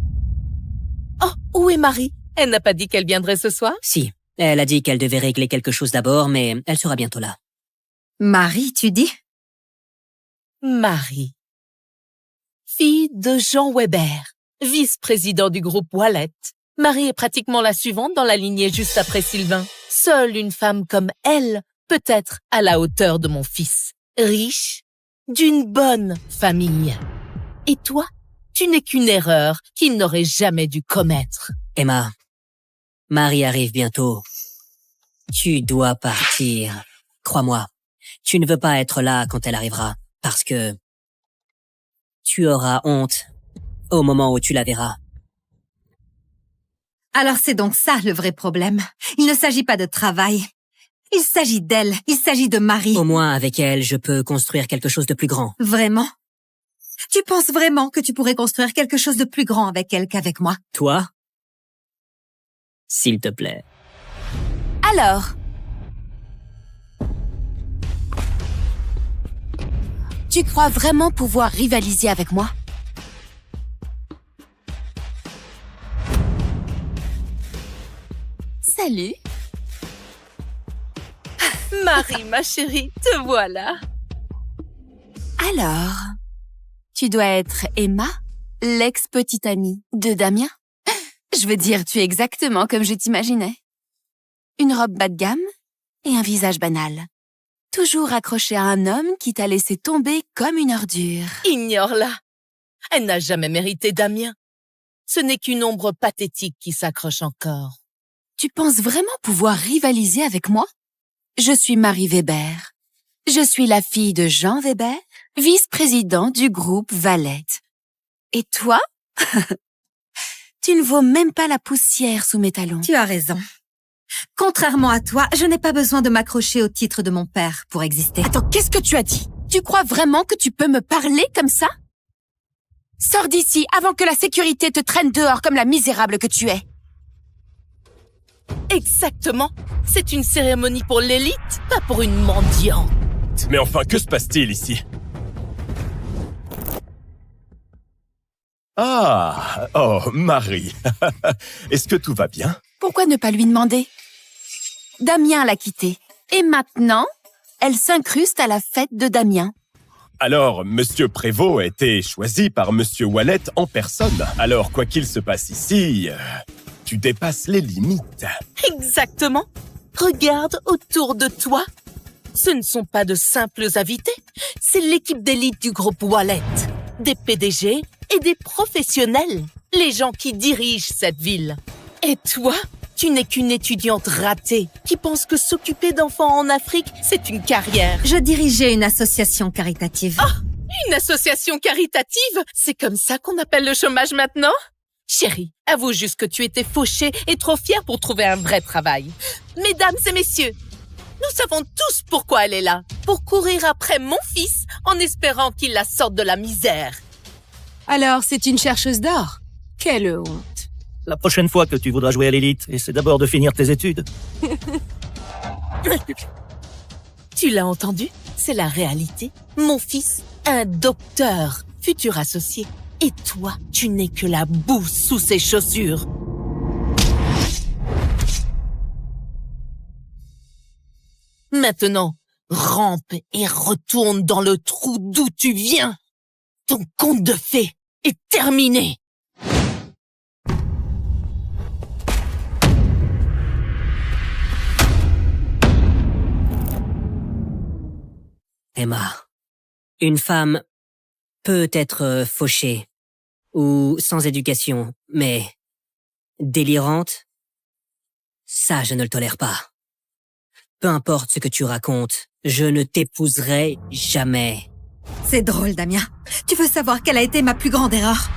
Oh, où est Marie? Elle n'a pas dit qu'elle viendrait ce soir? Si, elle a dit qu'elle devait régler quelque chose d'abord, mais elle sera bientôt là. Marie, tu dis? Marie. Fille de Jean Weber, vice-président du groupe Wallet. Marie est pratiquement la suivante dans la lignée juste après Sylvain. Seule une femme comme elle peut être à la hauteur de mon fils. Riche, d'une bonne famille. Et toi, tu n'es qu'une erreur qu'il n'aurait jamais dû commettre. Emma, Marie arrive bientôt. Tu dois partir. Crois-moi, tu ne veux pas être là quand elle arrivera, parce que tu auras honte au moment où tu la verras. Alors c'est donc ça le vrai problème. Il ne s'agit pas de travail. Il s'agit d'elle. Il s'agit de Marie. Au moins, avec elle, je peux construire quelque chose de plus grand. Vraiment? Tu penses vraiment que tu pourrais construire quelque chose de plus grand avec elle qu'avec moi? Toi? S'il te plaît. Alors? Tu crois vraiment pouvoir rivaliser avec moi? Salut. Marie, ma chérie, te voilà. Alors, tu dois être Emma, l'ex-petite amie de Damien? Je veux dire, tu es exactement comme je t'imaginais. Une robe bas de gamme et un visage banal. Toujours accrochée à un homme qui t'a laissé tomber comme une ordure. Ignore-la. Elle n'a jamais mérité Damien. Ce n'est qu'une ombre pathétique qui s'accroche encore. Tu penses vraiment pouvoir rivaliser avec moi? Je suis Marie Weber. Je suis la fille de Jean Weber, vice-président du groupe Wallet. Et toi? Tu ne vaux même pas la poussière sous mes talons. Tu as raison. Contrairement à toi, je n'ai pas besoin de m'accrocher au titre de mon père pour exister. Attends, qu'est-ce que tu as dit? Tu crois vraiment que tu peux me parler comme ça? Sors d'ici avant que la sécurité te traîne dehors comme la misérable que tu es. Exactement. C'est une cérémonie pour l'élite, pas pour une mendiante. Mais enfin, que se passe-t-il ici? Ah, oh, Marie. Est-ce que tout va bien? Pourquoi ne pas lui demander? Damien l'a quittée. Et maintenant, elle s'incruste à la fête de Damien. Alors, Monsieur Prévost a été choisi par Monsieur Wallet en personne. Alors, quoi qu'il se passe ici, tu dépasses les limites. Exactement. Regarde autour de toi. Ce ne sont pas de simples invités. C'est l'équipe d'élite du groupe Wallet. Des PDG et des professionnels. Les gens qui dirigent cette ville. Et toi, tu n'es qu'une étudiante ratée qui pense que s'occuper d'enfants en Afrique, c'est une carrière. Je dirigeais une association caritative. Oh, une association caritative? C'est comme ça qu'on appelle le chômage maintenant? Chérie, avoue juste que tu étais fauchée et trop fière pour trouver un vrai travail. Mesdames et messieurs, nous savons tous pourquoi elle est là. Pour courir après mon fils en espérant qu'il la sorte de la misère. Alors, c'est une chercheuse d'or? Quelle honte. La prochaine fois que tu voudras jouer à l'élite, essaie d'abord de finir tes études. Tu l'as entendu? C'est la réalité. Mon fils, un docteur, futur associé. Et toi, tu n'es que la boue sous ses chaussures. Maintenant, rampe et retourne dans le trou d'où tu viens. Ton conte de fées est terminé. Emma, une femme peut être fauchée ou sans éducation, mais délirante, ça je ne le tolère pas. Peu importe ce que tu racontes, je ne t'épouserai jamais. C'est drôle, Damien. Tu veux savoir quelle a été ma plus grande erreur?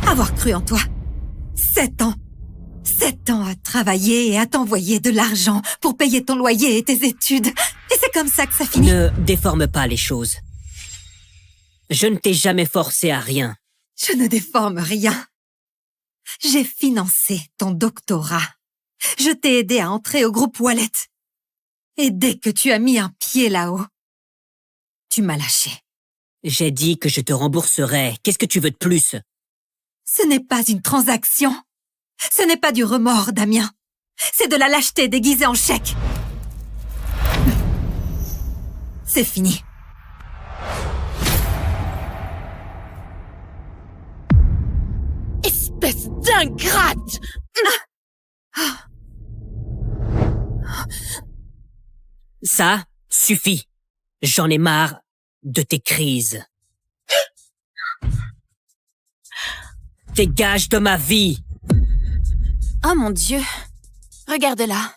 Avoir cru en toi. 7 ans. 7 ans à travailler et à t'envoyer de l'argent pour payer ton loyer et tes études. Et c'est comme ça que ça finit. Ne déforme pas les choses. Je ne t'ai jamais forcé à rien. Je ne déforme rien. J'ai financé ton doctorat. Je t'ai aidé à entrer au groupe Wallet. Et dès que tu as mis un pied là-haut, tu m'as lâché. J'ai dit que je te rembourserais. Qu'est-ce que tu veux de plus? Ce n'est pas une transaction. Ce n'est pas du remords, Damien. C'est de la lâcheté déguisée en chèque. C'est fini. Espèce d'ingrate! Ça suffit. J'en ai marre de tes crises. Dégage de ma vie. Oh mon Dieu. Regarde-la.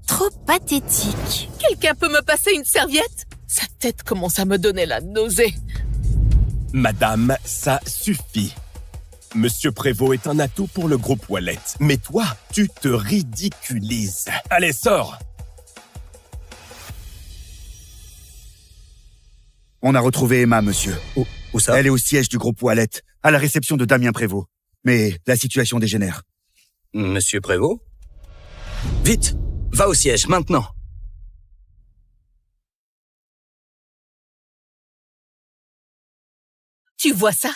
Trop pathétique. Quelqu'un peut me passer une serviette? Sa tête commence à me donner la nausée. Madame, ça suffit. Monsieur Prévost est un atout pour le groupe Wallet. Mais toi, tu te ridiculises. Allez, sors! On a retrouvé Emma, monsieur. Où ça? Elle est au siège du groupe Wallet, à la réception de Damien Prévost. Mais la situation dégénère. Monsieur Prévost? Vite! Va au siège, maintenant! Tu vois ça?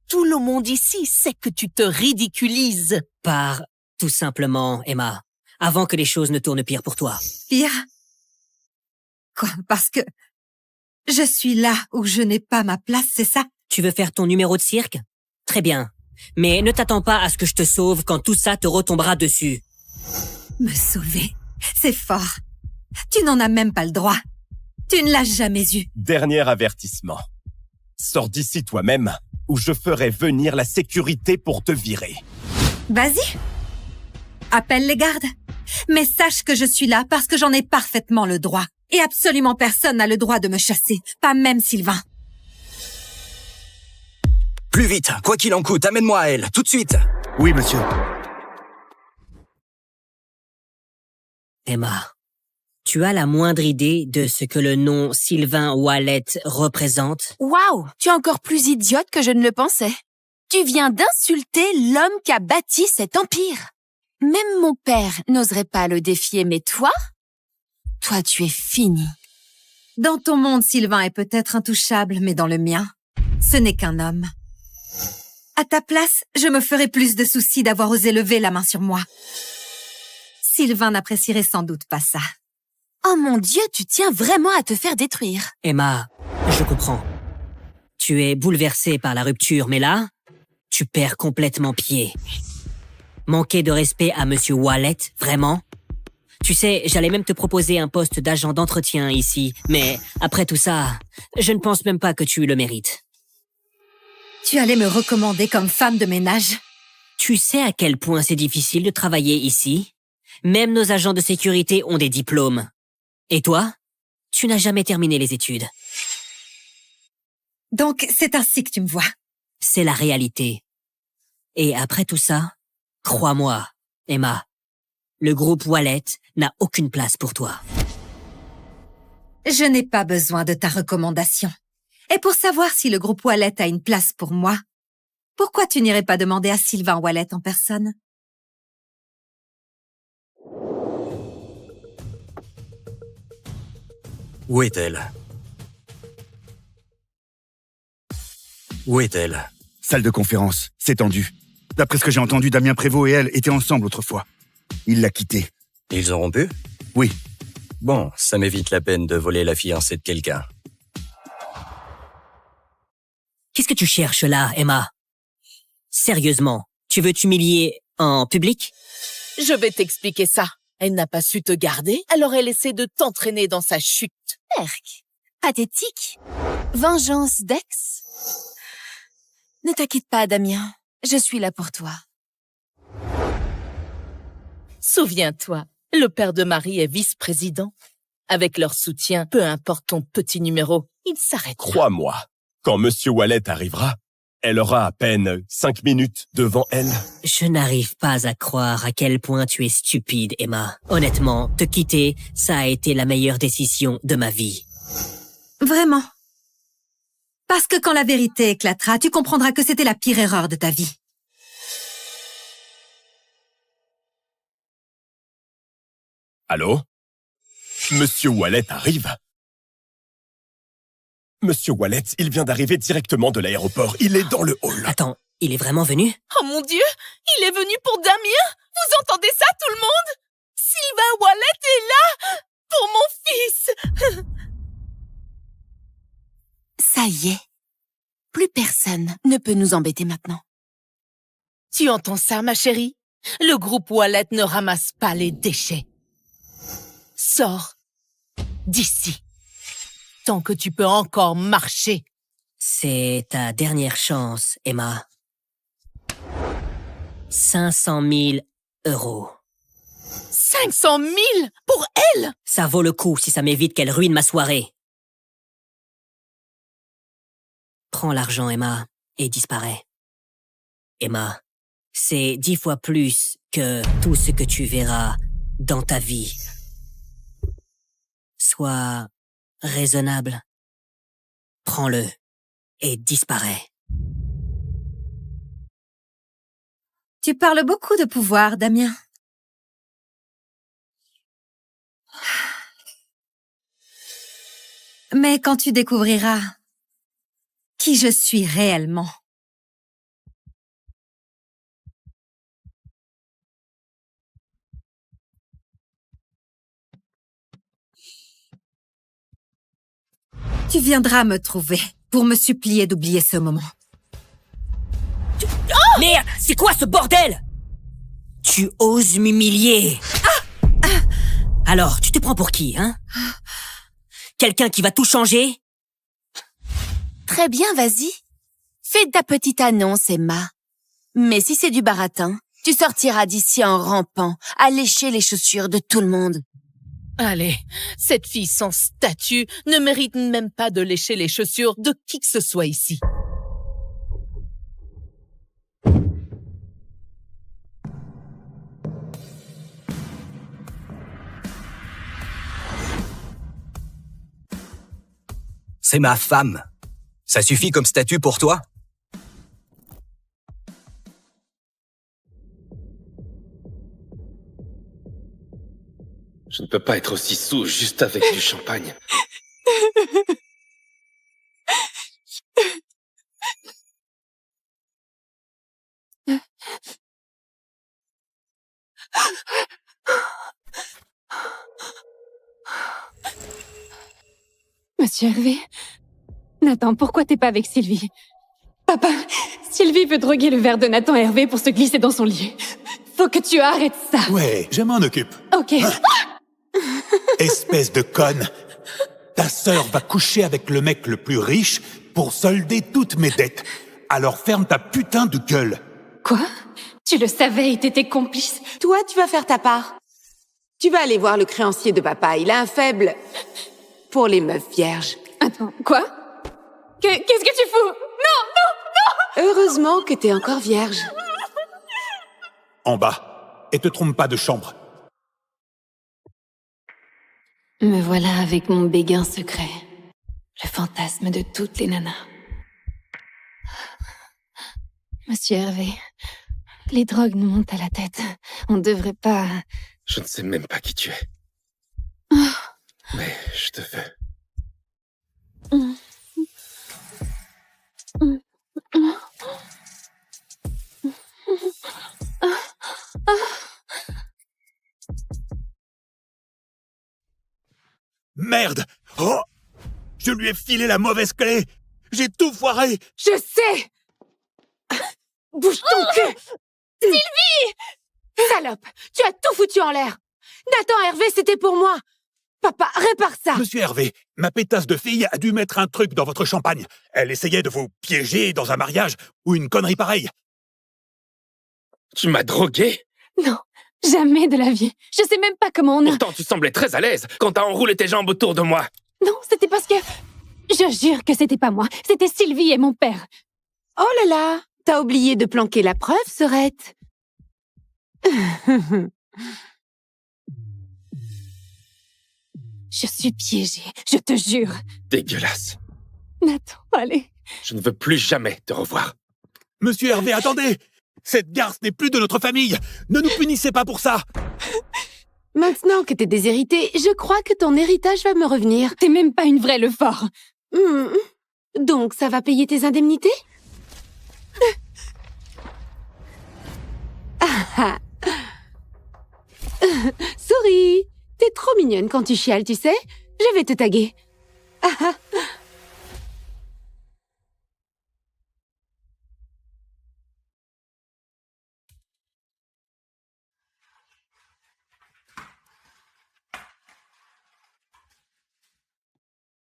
Tout le monde ici sait que tu te ridiculises. Pars, tout simplement, Emma, avant que les choses ne tournent pire pour toi. Pire? Quoi? Parce que je suis là où je n'ai pas ma place, c'est ça? Tu veux faire ton numéro de cirque? Très bien. Mais ne t'attends pas à ce que je te sauve quand tout ça te retombera dessus. Me sauver? C'est fort. Tu n'en as même pas le droit. Tu ne l'as jamais eu. Dernier avertissement. Sors d'ici toi-même, ou je ferai venir la sécurité pour te virer. Vas-y. Appelle les gardes. Mais sache que je suis là parce que j'en ai parfaitement le droit. Et absolument personne n'a le droit de me chasser. Pas même Sylvain. Plus vite, quoi qu'il en coûte, amène-moi à elle, tout de suite! Oui, monsieur. Emma, tu as la moindre idée de ce que le nom Sylvain Wallet représente? Waouh! Tu es encore plus idiote que je ne le pensais. Tu viens d'insulter l'homme qui a bâti cet empire. Même mon père n'oserait pas le défier, mais toi? Toi, tu es fini. Dans ton monde, Sylvain est peut-être intouchable, mais dans le mien, ce n'est qu'un homme. À ta place, je me ferais plus de soucis d'avoir osé lever la main sur moi. Sylvain n'apprécierait sans doute pas ça. Oh mon Dieu, tu tiens vraiment à te faire détruire. Emma, je comprends. Tu es bouleversée par la rupture, mais là, tu perds complètement pied. Manquer de respect à Monsieur Wallet, vraiment? Tu sais, j'allais même te proposer un poste d'agent d'entretien ici, mais après tout ça, je ne pense même pas que tu le mérites. Tu allais me recommander comme femme de ménage? Tu sais à quel point c'est difficile de travailler ici? Même nos agents de sécurité ont des diplômes. Et toi? Tu n'as jamais terminé les études. Donc, c'est ainsi que tu me vois. C'est la réalité. Et après tout ça, crois-moi, Emma, le groupe Wallet n'a aucune place pour toi. Je n'ai pas besoin de ta recommandation. Et pour savoir si le groupe Wallet a une place pour moi, pourquoi tu n'irais pas demander à Sylvain Wallet en personne? Où est-elle? Où est-elle? Salle de conférence, c'est tendu. D'après ce que j'ai entendu, Damien Prévost et elle étaient ensemble autrefois. Il l'a quittée. Ils ont rompu? Oui. Bon, ça m'évite la peine de voler la fiancée de quelqu'un. Qu'est-ce que tu cherches là, Emma? Sérieusement, tu veux t'humilier en public? Je vais t'expliquer ça. Elle n'a pas su te garder, alors elle essaie de t'entraîner dans sa chute. Perk. Pathétique. Vengeance d'ex. Ne t'inquiète pas, Damien. Je suis là pour toi. Souviens-toi, le père de Marie est vice-président. Avec leur soutien, peu importe ton petit numéro, il s'arrête. Crois-moi, quand Monsieur Wallet arrivera, elle aura à peine 5 minutes devant elle. Je n'arrive pas à croire à quel point tu es stupide, Emma. Honnêtement, te quitter, ça a été la meilleure décision de ma vie. Vraiment? Parce que quand la vérité éclatera, tu comprendras que c'était la pire erreur de ta vie. Allô? Monsieur Wallet arrive? Monsieur Wallet, il vient d'arriver directement de l'aéroport. Il est dans le hall. Attends, il est vraiment venu? Oh mon Dieu, il est venu pour Damien? Vous entendez ça, tout le monde? Sylvain Wallet est là pour mon fils. Ça y est. Plus personne ne peut nous embêter maintenant. Tu entends ça, ma chérie? Le groupe Wallet ne ramasse pas les déchets. Sors d'ici. Tant que tu peux encore marcher. C'est ta dernière chance, Emma. 500 000 €. 500 000 pour elle? Ça vaut le coup si ça m'évite qu'elle ruine ma soirée. Prends l'argent, Emma, et disparais. Emma, c'est 10 fois plus que tout ce que tu verras dans ta vie. Sois raisonnable. Prends-le et disparais. Tu parles beaucoup de pouvoir, Damien. Mais quand tu découvriras qui je suis réellement, tu viendras me trouver pour me supplier d'oublier ce moment. Merde, c'est quoi ce bordel? Tu oses m'humilier. Alors, tu te prends pour qui, hein? Quelqu'un qui va tout changer? Très bien, vas-y. Fais ta petite annonce, Emma. Mais si c'est du baratin, tu sortiras d'ici en rampant, à lécher les chaussures de tout le monde. Allez, cette fille sans statut ne mérite même pas de lécher les chaussures de qui que ce soit ici. C'est ma femme. Ça suffit comme statut pour toi? Je ne peux pas être aussi saoul juste avec du champagne. Monsieur Hervé? Nathan, pourquoi t'es pas avec Sylvie? Papa, Sylvie veut droguer le verre de Nathan Hervé pour se glisser dans son lit. Faut que tu arrêtes ça. Ouais, je m'en occupe. Ok. Espèce de conne. Ta sœur va coucher avec le mec le plus riche pour solder toutes mes dettes. Alors ferme ta putain de gueule. Quoi? Tu le savais et t'étais complice? Toi, tu vas faire ta part. Tu vas aller voir le créancier de papa. Il a un faible pour les meufs vierges. Attends, quoi? Qu'est-ce que tu fous? Non, non, non! Heureusement que t'es encore vierge. En bas. Et te trompe pas de chambre. Me voilà avec mon béguin secret. Le fantasme de toutes les nanas. Monsieur Hervé, les drogues nous montent à la tête. On devrait pas... Je ne sais même pas qui tu es. Mais je te veux. Merde! Oh! Je lui ai filé la mauvaise clé! J'ai tout foiré! Je sais! Bouge ton cul! Sylvie! Salope! Tu as tout foutu en l'air! Nathan Hervé, c'était pour moi! Papa, répare ça! Monsieur Hervé, ma pétasse de fille a dû mettre un truc dans votre champagne. Elle essayait de vous piéger dans un mariage ou une connerie pareille. Tu m'as drogué? Non, jamais de la vie. Je sais même pas comment on a... Pourtant, tu semblais très à l'aise quand t'as enroulé tes jambes autour de moi. Non, c'était parce que... Je jure que c'était pas moi. C'était Sylvie et mon père. Oh là là! T'as oublié de planquer la preuve, Sorette. Je suis piégée, je te jure. Dégueulasse. Nathan, allez. Je ne veux plus jamais te revoir. Monsieur Hervé, attendez! Cette garce n'est plus de notre famille! Ne nous punissez pas pour ça! Maintenant que t'es déshéritée, je crois que ton héritage va me revenir. T'es même pas une vraie Lefort. Donc, ça va payer tes indemnités? Souris, t'es trop mignonne quand tu chiales, tu sais? Je vais te taguer.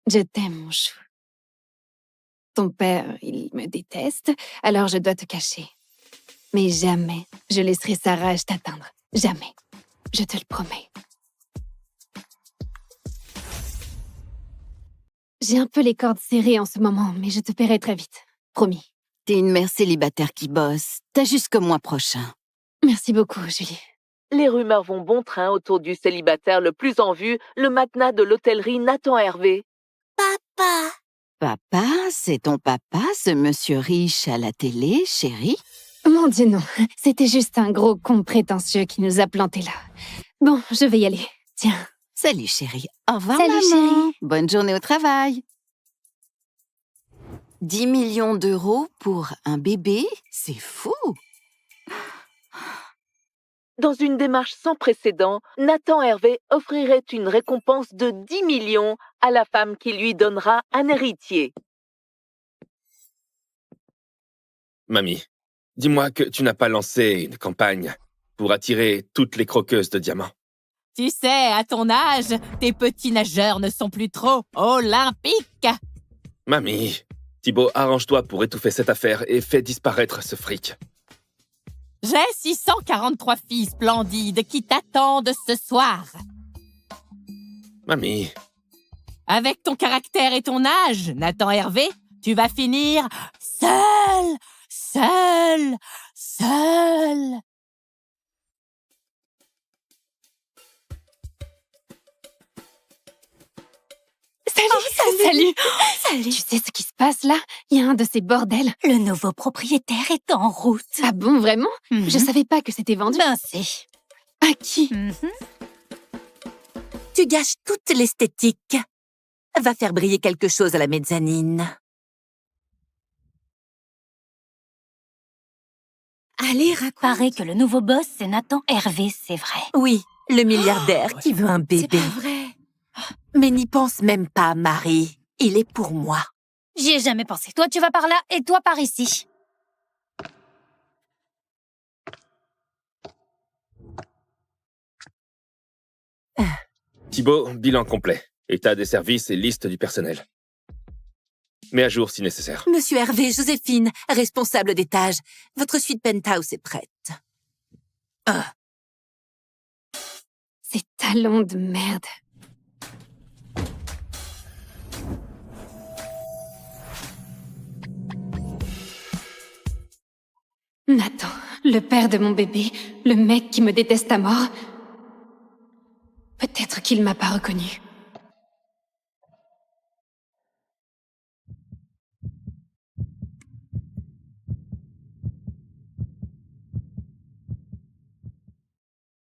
Je t'aime, mon chou. Ton père, il me déteste, alors je dois te cacher. Mais jamais je laisserai sa rage t'atteindre. Jamais. Je te le promets. J'ai un peu les cordes serrées en ce moment, mais je te paierai très vite. Promis. T'es une mère célibataire qui bosse. T'as jusque mois prochain. Merci beaucoup, Julie. Les rumeurs vont bon train autour du célibataire le plus en vue, le matenas de l'hôtellerie Nathan Hervé. Papa! Papa, c'est ton papa, ce monsieur riche à la télé, chérie? Mon Dieu, non. C'était juste un gros con prétentieux qui nous a plantés là. Bon, je vais y aller. Tiens. Salut, chérie. Au revoir, Salut, maman. chérie. Bonne journée au travail. 10 millions d'euros pour un bébé? C'est fou! Dans une démarche sans précédent, Nathan Hervé offrirait une récompense de 10 millions à la femme qui lui donnera un héritier. Mamie, dis-moi que tu n'as pas lancé une campagne pour attirer toutes les croqueuses de diamants. Tu sais, à ton âge, tes petits nageurs ne sont plus trop olympiques. Mamie, Thibaut, arrange-toi pour étouffer cette affaire et fais disparaître ce fric. J'ai 643 filles splendides qui t'attendent ce soir. Mamie. Avec ton caractère et ton âge, Nathan Hervé, tu vas finir seul. Salut. Tu sais ce qui se passe là? Il y a un de ces bordels. Le nouveau propriétaire est en route. Ah bon, vraiment? Je savais pas que c'était vendu. Ben si. À qui? Tu gâches toute l'esthétique. Va faire briller quelque chose à la mezzanine. Allez, paraît que le nouveau boss, c'est Nathan Hervé, c'est vrai. Oui, le milliardaire qui veut un bébé. C'est pas vrai. Mais n'y pense même pas, Marie. il est pour moi. J'y ai jamais pensé. Toi, tu vas par là et toi par ici. Thibaut, bilan complet. État des services et liste du personnel. Mets à jour si nécessaire. Monsieur Hervé, Joséphine, responsable d'étage, votre suite penthouse est prête. Ces talons de merde. Nathan, le père de mon bébé, le mec qui me déteste à mort. Peut-être qu'il m'a pas reconnu.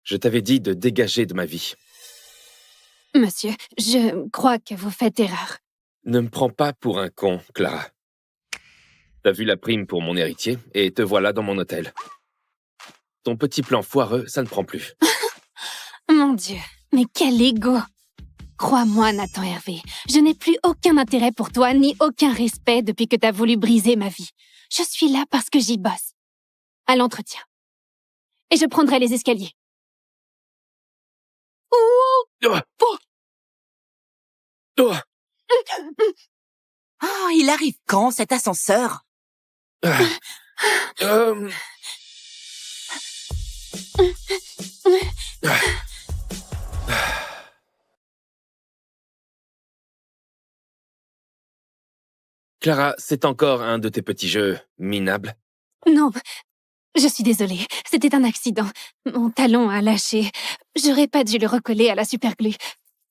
Je t'avais dit de dégager de ma vie. Monsieur, je crois que vous faites erreur. Ne me prends pas pour un con, Clara. T'as vu la prime pour mon héritier et te voilà dans mon hôtel. Ton petit plan foireux, ça ne prend plus. Mon Dieu, mais quel ego! Crois-moi, Nathan Hervé, je n'ai plus aucun intérêt pour toi, ni aucun respect depuis que t'as voulu briser ma vie. Je suis là parce que j'y bosse. À l'entretien. Et je prendrai les escaliers. Oh, il arrive quand, cet ascenseur? Clara, c'est encore un de tes petits jeux minables. Non, je suis désolée. C'était un accident. Mon talon a lâché. J'aurais pas dû le recoller à la superglue.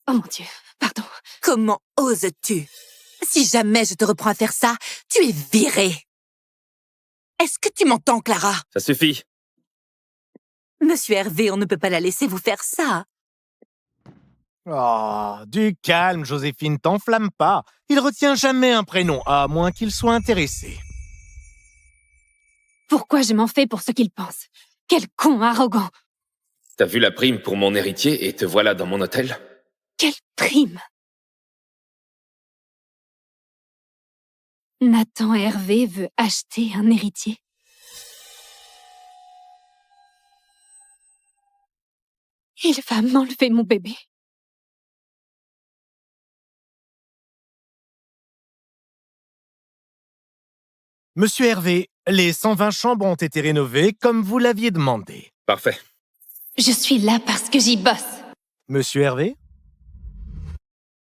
Oh mon Dieu, pardon. Comment oses-tu? Si jamais je te reprends à faire ça, tu es virée. Est-ce que tu m'entends, Clara? Ça suffit. Monsieur Hervé, on ne peut pas la laisser vous faire ça. Oh, du calme, Joséphine, t'enflamme pas. Il retient jamais un prénom, à moins qu'il soit intéressé. Pourquoi je m'en fais pour ce qu'il pense? Quel con arrogant! T'as vu la prime pour mon héritier et te voilà dans mon hôtel? Quelle prime! Nathan Hervé veut acheter un héritier. Il va m'enlever mon bébé. Monsieur Hervé, les 120 chambres ont été rénovées comme vous l'aviez demandé. Parfait. Je suis là parce que j'y bosse. Monsieur Hervé?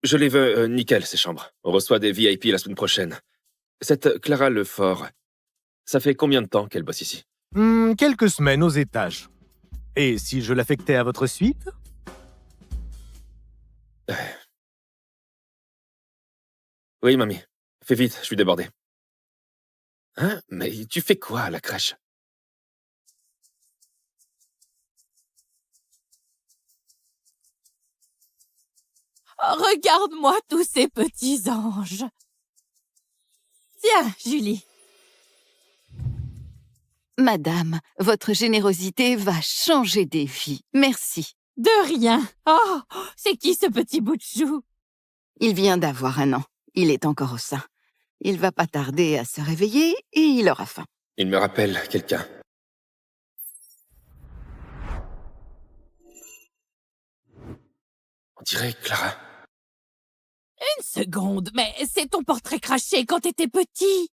Je les veux nickel, ces chambres. On reçoit des VIP la semaine prochaine. Cette Clara Lefort, ça fait combien de temps qu'elle bosse ici? Quelques semaines aux étages. Et si je l'affectais à votre suite? Oui, mamie. Fais vite, je suis débordé. Hein? Mais tu fais quoi à la crèche? Oh, regarde-moi tous ces petits anges. Tiens, Julie. Madame, votre générosité va changer des vies. Merci. De rien. Oh, c'est qui ce petit bout de chou? Il vient d'avoir 1 an. Il est encore au sein. Il va pas tarder à se réveiller et il aura faim. Il me rappelle quelqu'un. On dirait Clara. Une seconde, mais c'est ton portrait craché quand t'étais petit.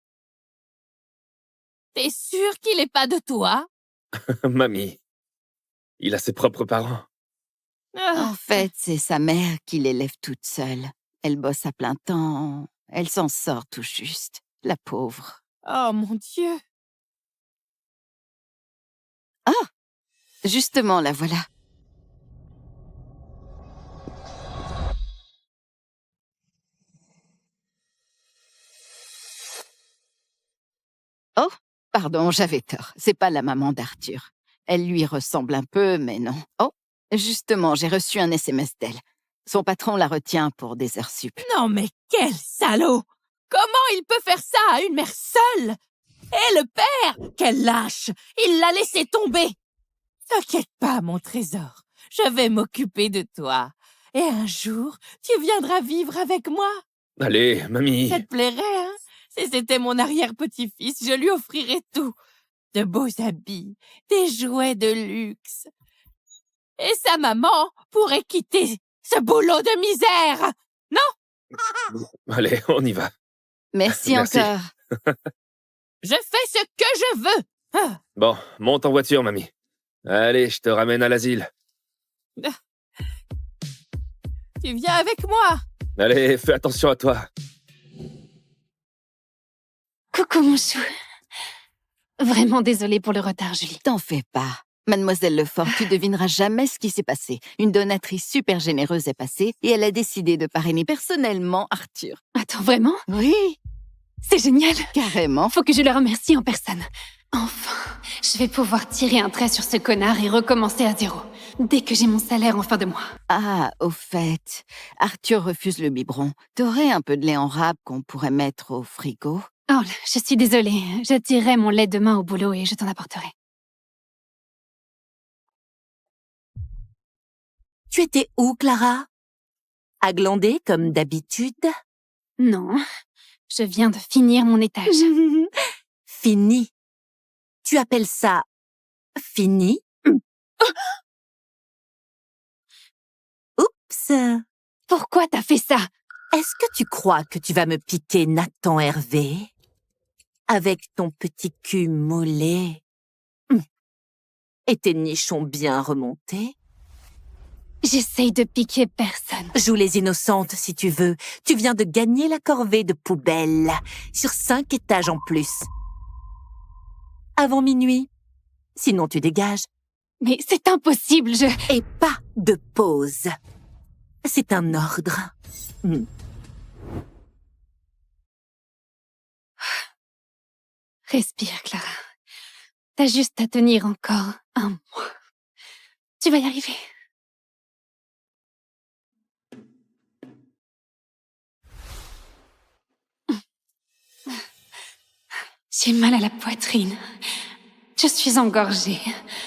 T'es sûr qu'il est pas de toi? Mamie, il a ses propres parents. En fait, c'est sa mère qui l'élève toute seule. Elle bosse à plein temps. Elle s'en sort tout juste. La pauvre. Oh mon Dieu. Ah! Justement, la voilà. Oh, pardon, j'avais tort. C'est pas la maman d'Arthur. Elle lui ressemble un peu, mais non. Oh, justement, j'ai reçu un SMS d'elle. Son patron la retient pour des heures sup. Non mais quel salaud! Comment il peut faire ça à une mère seule? Et le père? Quel lâche! Il l'a laissé tomber! T'inquiète pas, mon trésor. Je vais m'occuper de toi. Et un jour, tu viendras vivre avec moi. Allez, mamie. Ça te plairait, hein? Si c'était mon arrière-petit-fils, je lui offrirais tout. De beaux habits, des jouets de luxe. Et sa maman pourrait quitter ce boulot de misère, non? Allez, on y va. Merci encore. Je fais ce que je veux. Ah. Bon, monte en voiture, mamie. Allez, je te ramène à l'asile. Tu viens avec moi. Allez, fais attention à toi. Coucou, mon chou. Vraiment désolée pour le retard, Julie. T'en fais pas. Mademoiselle Lefort, tu devineras jamais ce qui s'est passé. Une donatrice super généreuse est passée et elle a décidé de parrainer personnellement Arthur. Attends, vraiment? Oui. C'est génial. Carrément. Faut que je le remercie en personne. Enfin, je vais pouvoir tirer un trait sur ce connard et recommencer à zéro. Dès que j'ai mon salaire en fin de mois. Ah, au fait, Arthur refuse le biberon. T'aurais un peu de lait en râpe qu'on pourrait mettre au frigo? Oh, je suis désolée. Je tirerai mon lait demain au boulot et je t'en apporterai. Tu étais où, Clara? À glander comme d'habitude? Non, je viens de finir mon étage. Fini? Tu appelles ça fini? Oups! Pourquoi t'as fait ça? Est-ce que tu crois que tu vas me piquer Nathan Hervé? Avec ton petit cul mollet? Et tes nichons bien remontés? J'essaye de piquer personne. Joue les innocentes si tu veux. Tu viens de gagner la corvée de poubelle. Sur 5 étages en plus. Avant minuit. Sinon tu dégages. Mais c'est impossible, Et pas de pause. C'est un ordre. Respire, Clara. T'as juste à tenir encore un mois. Tu vas y arriver. J'ai mal à la poitrine. Je suis engorgée.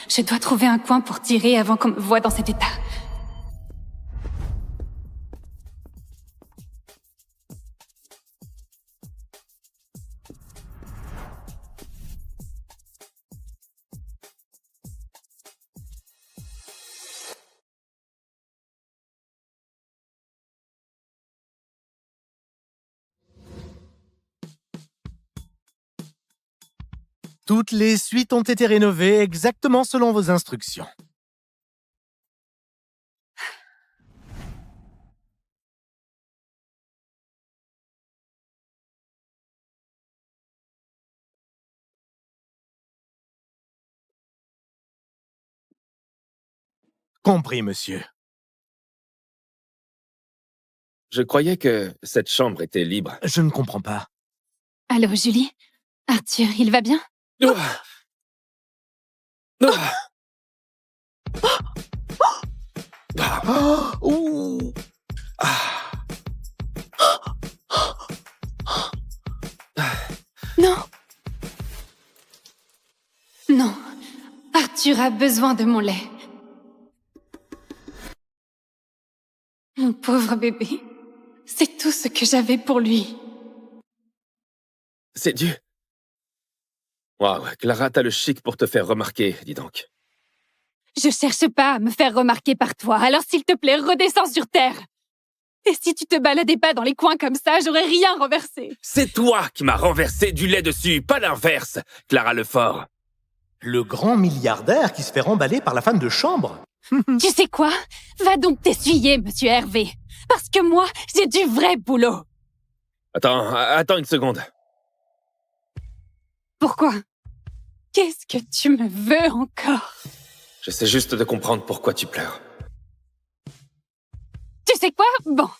Je dois trouver un coin pour tirer avant qu'on me voie dans cet état. Toutes les suites ont été rénovées exactement selon vos instructions. Compris, monsieur. Je croyais que cette chambre était libre. Je ne comprends pas. Allô, Julie? Arthur, il va bien? Non. Non. Arthur a besoin de mon lait. Mon pauvre bébé. C'est tout ce que j'avais pour lui. C'est dû. Waouh, Clara, t'as le chic pour te faire remarquer, dis donc. Je cherche pas à me faire remarquer par toi, alors s'il te plaît, redescends sur terre. Et si tu te baladais pas dans les coins comme ça, j'aurais rien renversé. C'est toi qui m'as renversé du lait dessus, pas l'inverse, Clara Lefort. Le grand milliardaire qui se fait remballer par la femme de chambre. Tu sais quoi? Va donc t'essuyer, monsieur Hervé. Parce que moi, j'ai du vrai boulot. Attends une seconde. Pourquoi? Qu'est-ce que tu me veux encore? J'essaie juste de comprendre pourquoi tu pleures. Tu sais quoi? Bon,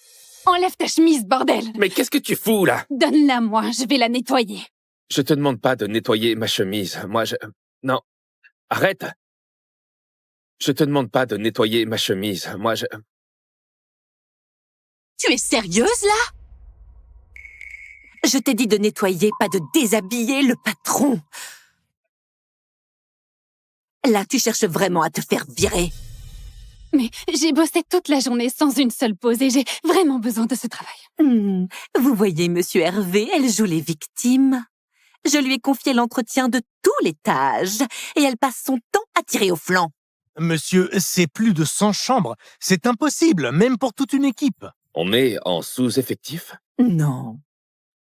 enlève ta chemise, bordel. Mais qu'est-ce que tu fous, là? Donne-la moi, je vais la nettoyer. Je te demande pas de nettoyer ma chemise. Non. Arrête. Je te demande pas de nettoyer ma chemise. Tu es sérieuse, là? Je t'ai dit de nettoyer, pas de déshabiller le patron. Là, tu cherches vraiment à te faire virer. Mais j'ai bossé toute la journée sans une seule pause et j'ai vraiment besoin de ce travail. Vous voyez, Monsieur Hervé, elle joue les victimes. Je lui ai confié l'entretien de tous les tâches et elle passe son temps à tirer au flanc. Monsieur, c'est plus de 100 chambres. C'est impossible, même pour toute une équipe. On est en sous-effectif? Non.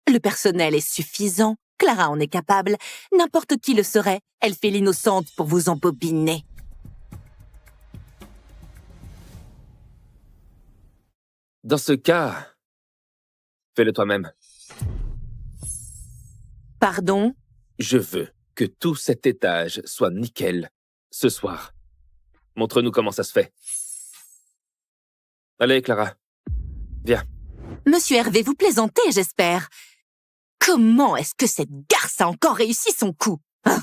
Le personnel est suffisant. Clara en est capable. N'importe qui le serait. Elle fait l'innocente pour vous embobiner. Dans ce cas, fais-le toi-même. Pardon? Je veux que tout cet étage soit nickel ce soir. Montre-nous comment ça se fait. Allez, Clara. Viens. Monsieur Hervé, vous plaisantez, j'espère. Comment est-ce que cette garce a encore réussi son coup, hein?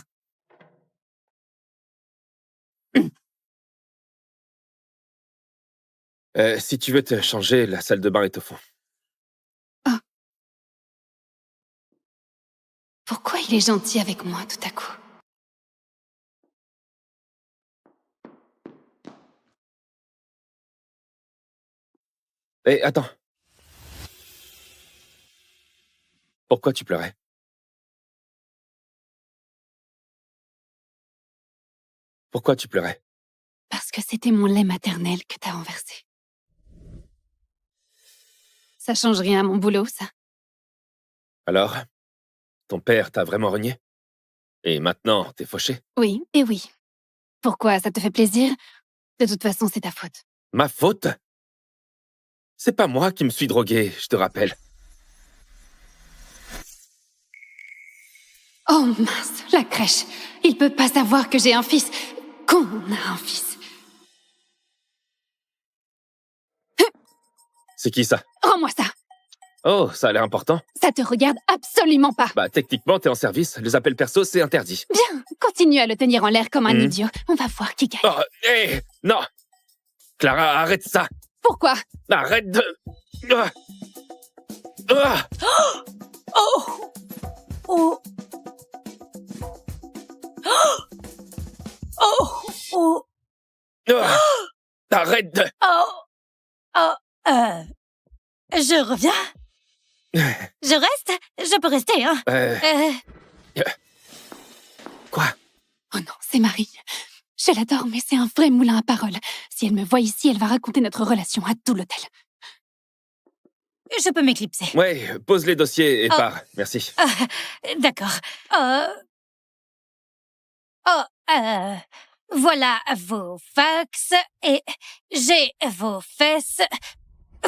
Si tu veux te changer, la salle de bain est au fond. Pourquoi il est gentil avec moi tout à coup? Hé, attends. Pourquoi tu pleurais? Pourquoi tu pleurais? Parce que c'était mon lait maternel que t'as renversé. Ça change rien à mon boulot, ça. Alors, ton père t'a vraiment renié? Et maintenant, t'es fauché? Oui, et oui. Pourquoi, ça te fait plaisir? De toute façon, c'est ta faute. Ma faute? C'est pas moi qui me suis drogué, je te rappelle. Oh mince, la crèche. Il peut pas savoir que j'ai un fils. Qu'on a un fils. C'est qui ça? Rends-moi ça. Oh, ça a l'air important. Ça te regarde absolument pas. Bah, techniquement, t'es en service. Les appels perso, c'est interdit. Bien, continue à le tenir en l'air comme un idiot. On va voir qui gagne. Oh, hé, non! Clara, arrête ça! Pourquoi? Arrête de... Ah. Ah. Oh! Oh! Oh! Oh! Ah. Arrête de... Oh! Oh! Je reviens? Je reste? Je peux rester, hein? Quoi? Oh non, c'est Marie. Je l'adore, mais c'est un vrai moulin à paroles. Si elle me voit ici, elle va raconter notre relation à tout l'hôtel. Je peux m'éclipser. Ouais, pose les dossiers et Oh. pars. Merci. D'accord. Voilà vos fax et j'ai vos fesses,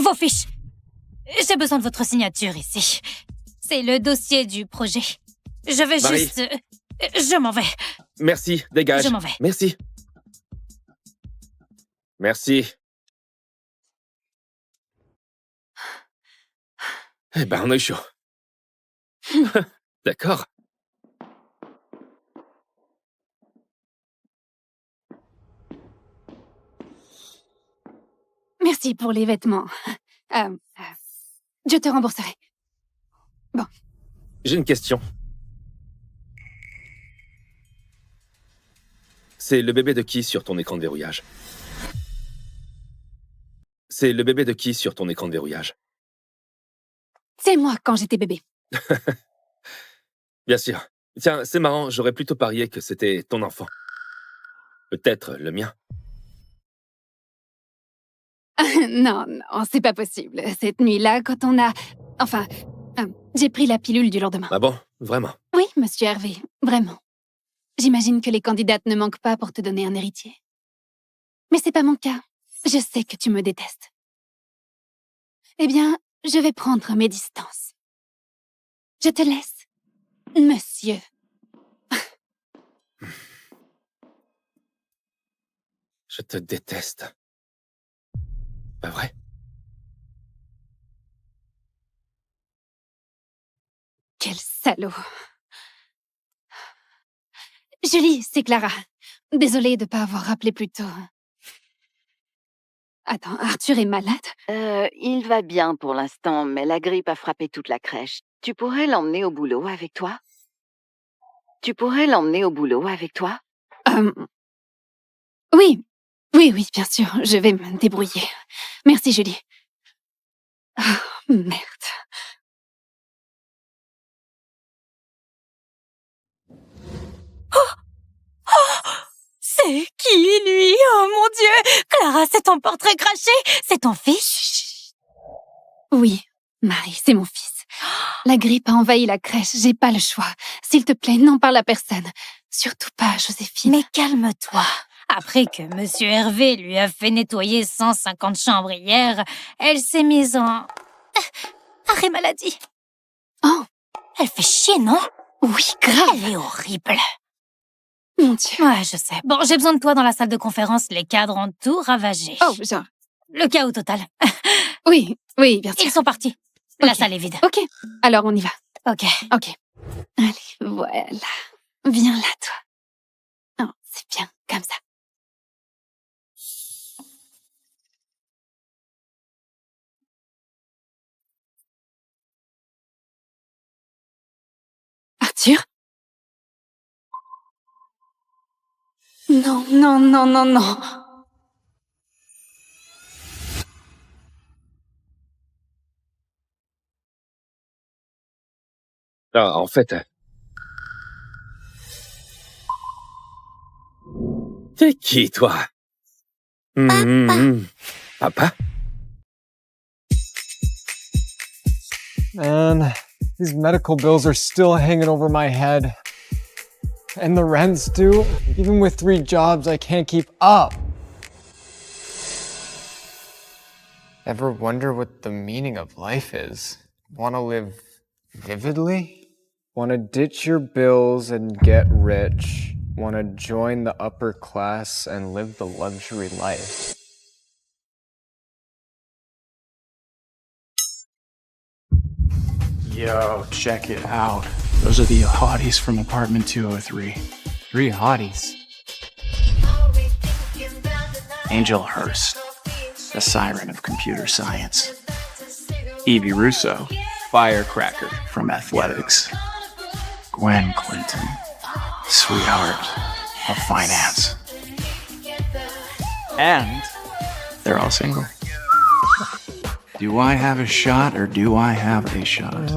vos fiches. J'ai besoin de votre signature ici. C'est le dossier du projet. Je vais Marie. juste... je m'en vais. Merci, dégage. Je m'en vais. Merci. Merci. Eh ben, on a eu chaud. D'accord. Merci pour les vêtements. Je te rembourserai. Bon. J'ai une question. C'est le bébé de qui sur ton écran de verrouillage? C'est le bébé de qui sur ton écran de verrouillage? C'est moi quand j'étais bébé. Bien sûr. Tiens, c'est marrant, j'aurais plutôt parié que c'était ton enfant. Peut-être le mien. Non, non, c'est pas possible. Cette nuit-là, quand on a... Enfin, j'ai pris la pilule du lendemain. Ah bon? Vraiment? Oui, monsieur Hervé, vraiment. J'imagine que les candidates ne manquent pas pour te donner un héritier. Mais c'est pas mon cas. Je sais que tu me détestes. Eh bien, je vais prendre mes distances. Je te laisse, monsieur. Je te déteste. Pas vrai? Quel salaud. Julie, c'est Clara. Désolée de ne pas avoir rappelé plus tôt. Attends, Arthur est malade? Il va bien pour l'instant, mais la grippe a frappé toute la crèche. Tu pourrais l'emmener au boulot avec toi? Oui, Oui, bien sûr, je vais me débrouiller. Merci, Julie. Oh, merde. C'est qui, lui? Oh mon Dieu! Clara, c'est ton portrait craché? C'est ton fils? Oui, Marie, c'est mon fils. La grippe a envahi la crèche, j'ai pas le choix. S'il te plaît, n'en parle à personne. Surtout pas à Joséphine. Mais calme-toi. Après que Monsieur Hervé lui a fait nettoyer 150 chambres hier, elle s'est mise en... arrêt maladie. Oh! Elle fait chier, non? Oui, grave. Elle est horrible. Mon Dieu. Ouais, je sais. Bon, j'ai besoin de toi dans la salle de conférence. Les cadres ont tout ravagé. Oh, genre... Le chaos total. Oui, bien sûr. Ils sont partis. La salle est vide. Ok, alors on y va. Ok. Allez, voilà. Viens là, toi. Oh, c'est bien, comme ça. Arthur? Non. Ah, en fait... T'es qui, toi? Papa? Man, these medical bills are still hanging over my head. And the rent's due. Even with 3 jobs, I can't keep up. Ever wonder what the meaning of life is? Want to live vividly? Want to ditch your bills and get rich? Want to join the upper class and live the luxury life? Yo, check it out. Those are the hotties from apartment 203. 3 hotties. Angel Hurst, the siren of computer science. Evie Russo, firecracker from athletics. Gwen Clinton, sweetheart of finance. And they're all single. Do I have a shot or do I have a shot?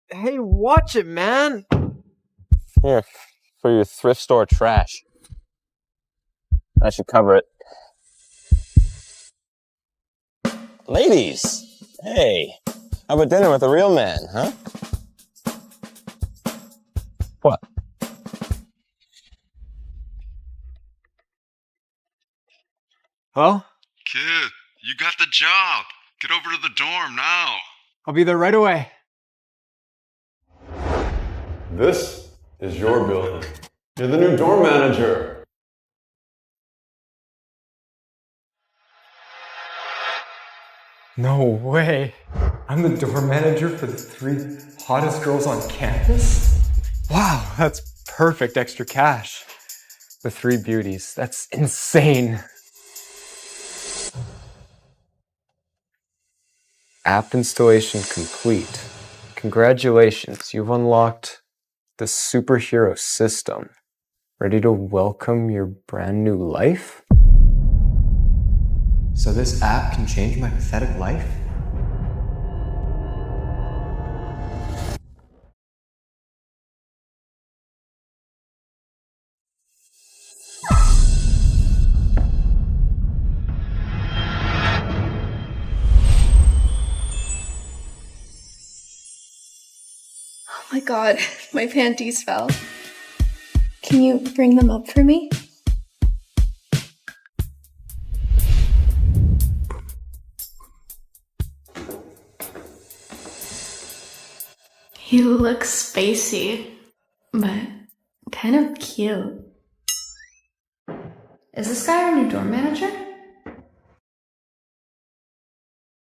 Hey, watch it, man! Here, for your thrift store trash. I should cover it. Ladies! Hey, how about dinner with a real man, huh? What? Hello? Kid, you got the job. Get over to the dorm now. I'll be there right away. This is your building. You're the new dorm manager. No way. I'm the dorm manager for the 3 hottest girls on campus? Wow, that's perfect extra cash. The 3 beauties. That's insane. App installation complete. Congratulations, you've unlocked the superhero system. Ready to welcome your brand new life? So this app can change my pathetic life? Oh my god, my panties fell. Can you bring them up for me? He looks spacey, but kind of cute. Is this guy our new dorm manager?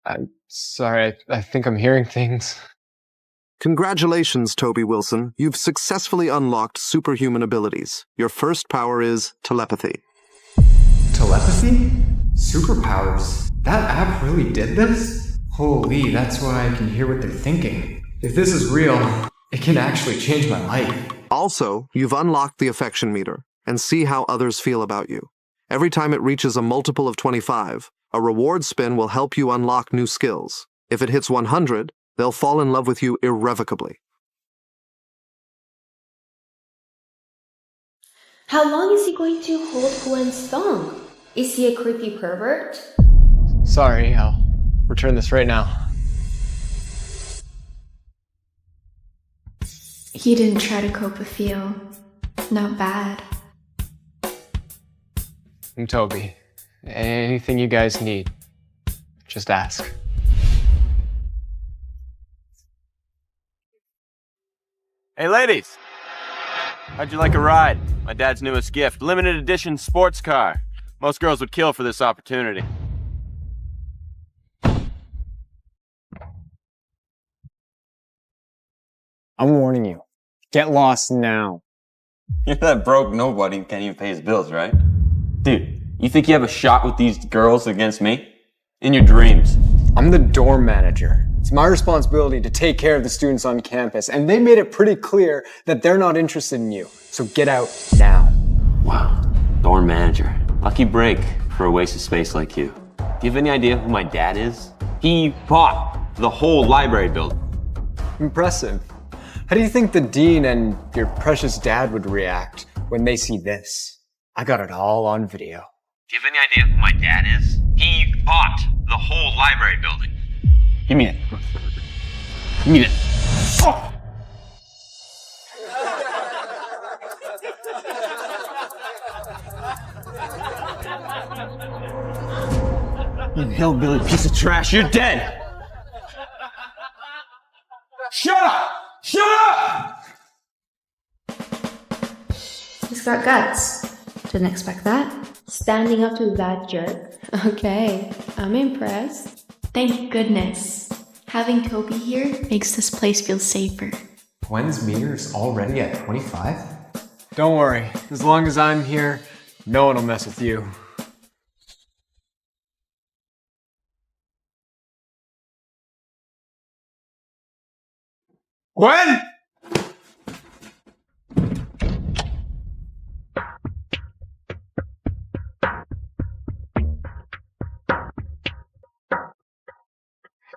I'm sorry, I think I'm hearing things. Congratulations, Toby Wilson. You've successfully unlocked superhuman abilities. Your first power is telepathy. Telepathy? Superpowers? That app really did this? Holy, that's why I can hear what they're thinking. If this is real, it can actually change my life. Also, you've unlocked the affection meter, and see how others feel about you. Every time it reaches a multiple of 25, a reward spin will help you unlock new skills. If it hits 100, they'll fall in love with you irrevocably. How long is he going to hold Gwen's thong? Is he a creepy pervert? Sorry, I'll return this right now. He didn't try to cope with you. Not bad. I'm Toby. Anything you guys need, just ask. Hey, ladies! How'd you like a ride? My dad's newest gift, limited edition sports car. Most girls would kill for this opportunity. I'm warning you. Get lost now. You're that broke nobody who can't even pay his bills, right? Dude, you think you have a shot with these girls against me? In your dreams. I'm the dorm manager. It's my responsibility to take care of the students on campus, and they made it pretty clear that they're not interested in you. So get out now. Wow. Dorm manager. Lucky break for a waste of space like you. Do you have any idea who my dad is? He bought the whole library building. Impressive. How do you think the dean and your precious dad would react when they see this? I got it all on video. Do you have any idea who my dad is? He bought the whole library building. Give me it. Give me it. Oh! You hillbilly piece of trash, you're dead! Shut up! Shut up! He's got guts. Didn't expect that. Standing up to that jerk. Okay, I'm impressed. Thank goodness. Having Toby here makes this place feel safer. Gwen's meter is already at 25? Don't worry. As long as I'm here, no one will mess with you. Gwen!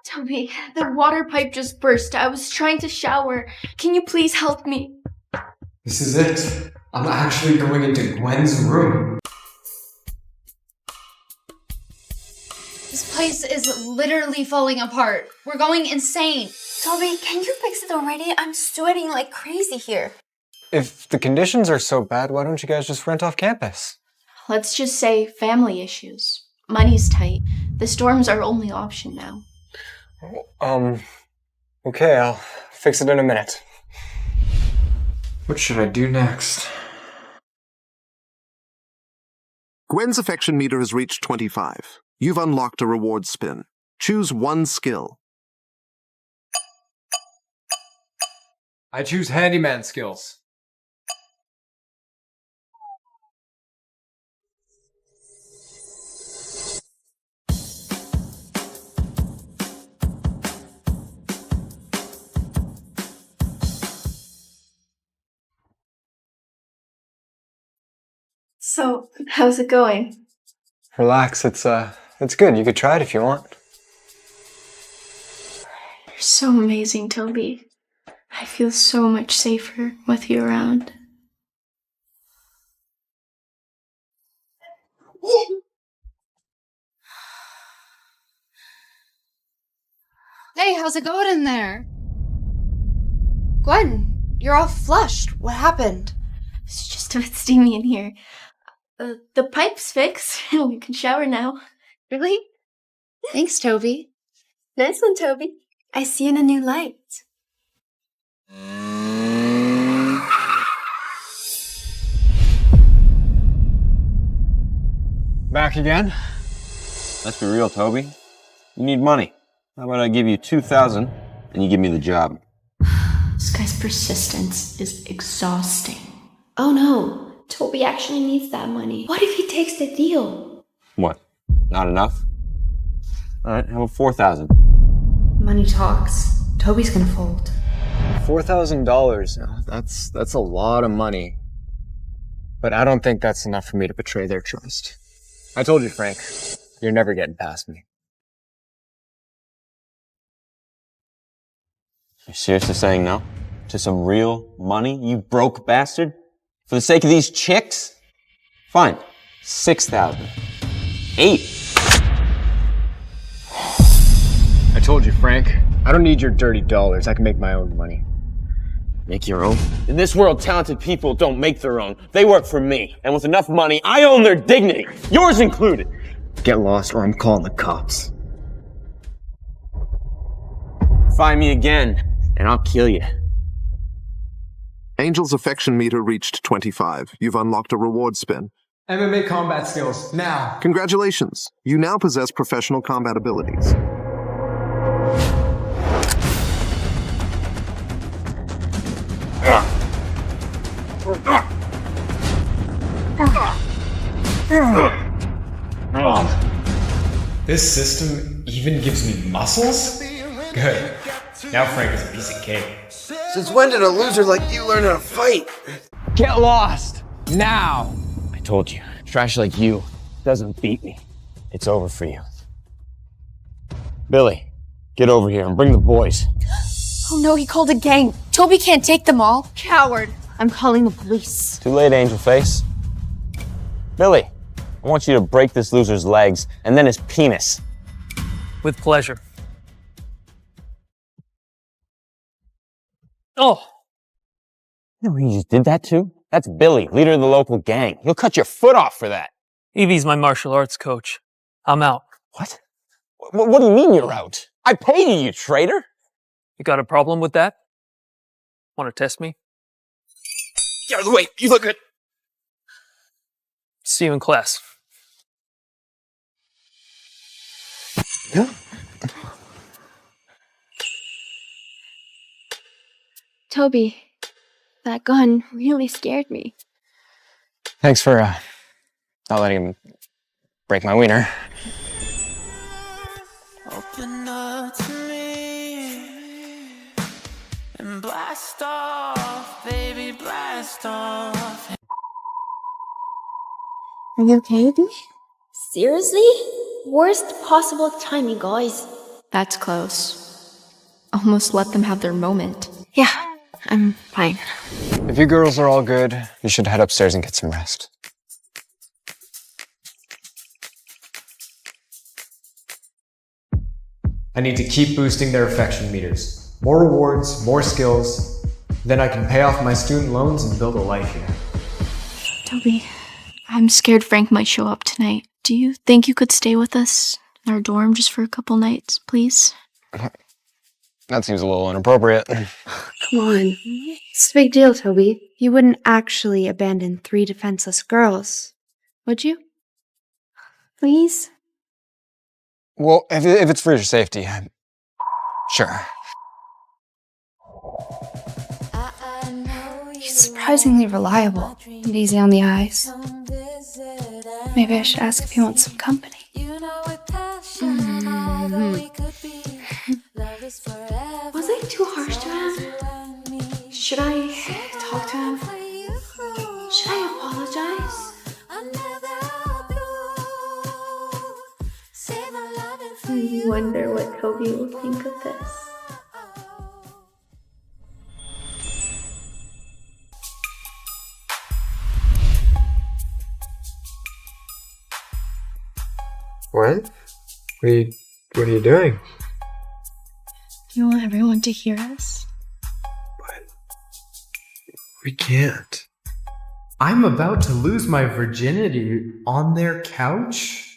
Toby, the water pipe just burst. I was trying to shower. Can you please help me? This is it. I'm actually going into Gwen's room. This place is literally falling apart. We're going insane. Toby, can you fix it already? I'm sweating like crazy here. If the conditions are so bad, why don't you guys just rent off campus? Let's just say family issues. Money's tight. The storm's our only option now. Okay, I'll fix it in a minute. What should I do next? Gwen's affection meter has reached 25. You've unlocked a reward spin. Choose one skill. I choose handyman skills. So, how's it going? Relax, it's good. You could try it if you want. You're so amazing, Toby. I feel so much safer with you around. Hey, how's it going in there? Gwen, you're all flushed. What happened? It's just a bit steamy in here. The pipe's fixed. We can shower now. Really? Thanks, Toby. Nice one, Toby. I see you in a new light. Back again? Let's be real, Toby. You need money. How about I give you 2,000 and you give me the job? This guy's persistence is exhausting. Oh no, Toby actually needs that money. What if he takes the deal? What? Not enough? Alright, how about 4,000? Money talks. Toby's gonna fold. $4,000 now. That's a lot of money. But I don't think that's enough for me to betray their trust. I told you, Frank, you're never getting past me. You're seriously saying no? To some real money, you broke bastard? For the sake of these chicks? Fine. 6,000. 8. I told you, Frank, I don't need your dirty dollars. I can make my own money. Make your own? In this world, talented people don't make their own. They work for me. And with enough money, I own their dignity. Yours included. Get lost or I'm calling the cops. Find me again, and I'll kill you. Angel's affection meter reached 25. You've unlocked a reward spin. MMA combat skills, now. Congratulations. You now possess professional combat abilities. This system even gives me muscles? Good. Now Frank is a piece of cake. Since when did a loser like you learn how to fight? Get lost! Now! I told you, trash like you doesn't beat me. It's over for you. Billy, get over here and bring the boys. Oh no, he called a gang. Toby can't take them all. Coward. I'm calling the police. Too late, Angel Face. Billy, I want you to break this loser's legs and then his penis. With pleasure. Oh! You know who you just did that to? That's Billy, leader of the local gang. He'll cut your foot off for that. Evie's my martial arts coach. I'm out. What? What do you mean you're out? I paid you, you traitor! You got a problem with that? Want to test me? Get out of the way. You look good. See you in class. Toby, that gun really scared me. Thanks for not letting him break my wiener. Open up to me and blast off, baby, blast off. Are you okay, Evie? Seriously? Worst possible timing, guys. That's close. Almost let them have their moment. Yeah, I'm fine. If you girls are all good, you should head upstairs and get some rest. I need to keep boosting their affection meters. More rewards, more skills. Then I can pay off my student loans and build a life here. Toby, I'm scared Frank might show up tonight. Do you think you could stay with us in our dorm just for a couple nights, please? That seems a little inappropriate. Come on. It's a big deal, Toby. You wouldn't actually abandon 3 defenseless girls, would you? Please? Well, if it's for your safety, sure. He's surprisingly reliable and easy on the eyes. Maybe I should ask if he wants some company. Was I too harsh to him? Should I talk to him? Should I apologize? I wonder what Toby will think of this. What? What are you doing? You want everyone to hear us? We can't. I'm about to lose my virginity on their couch?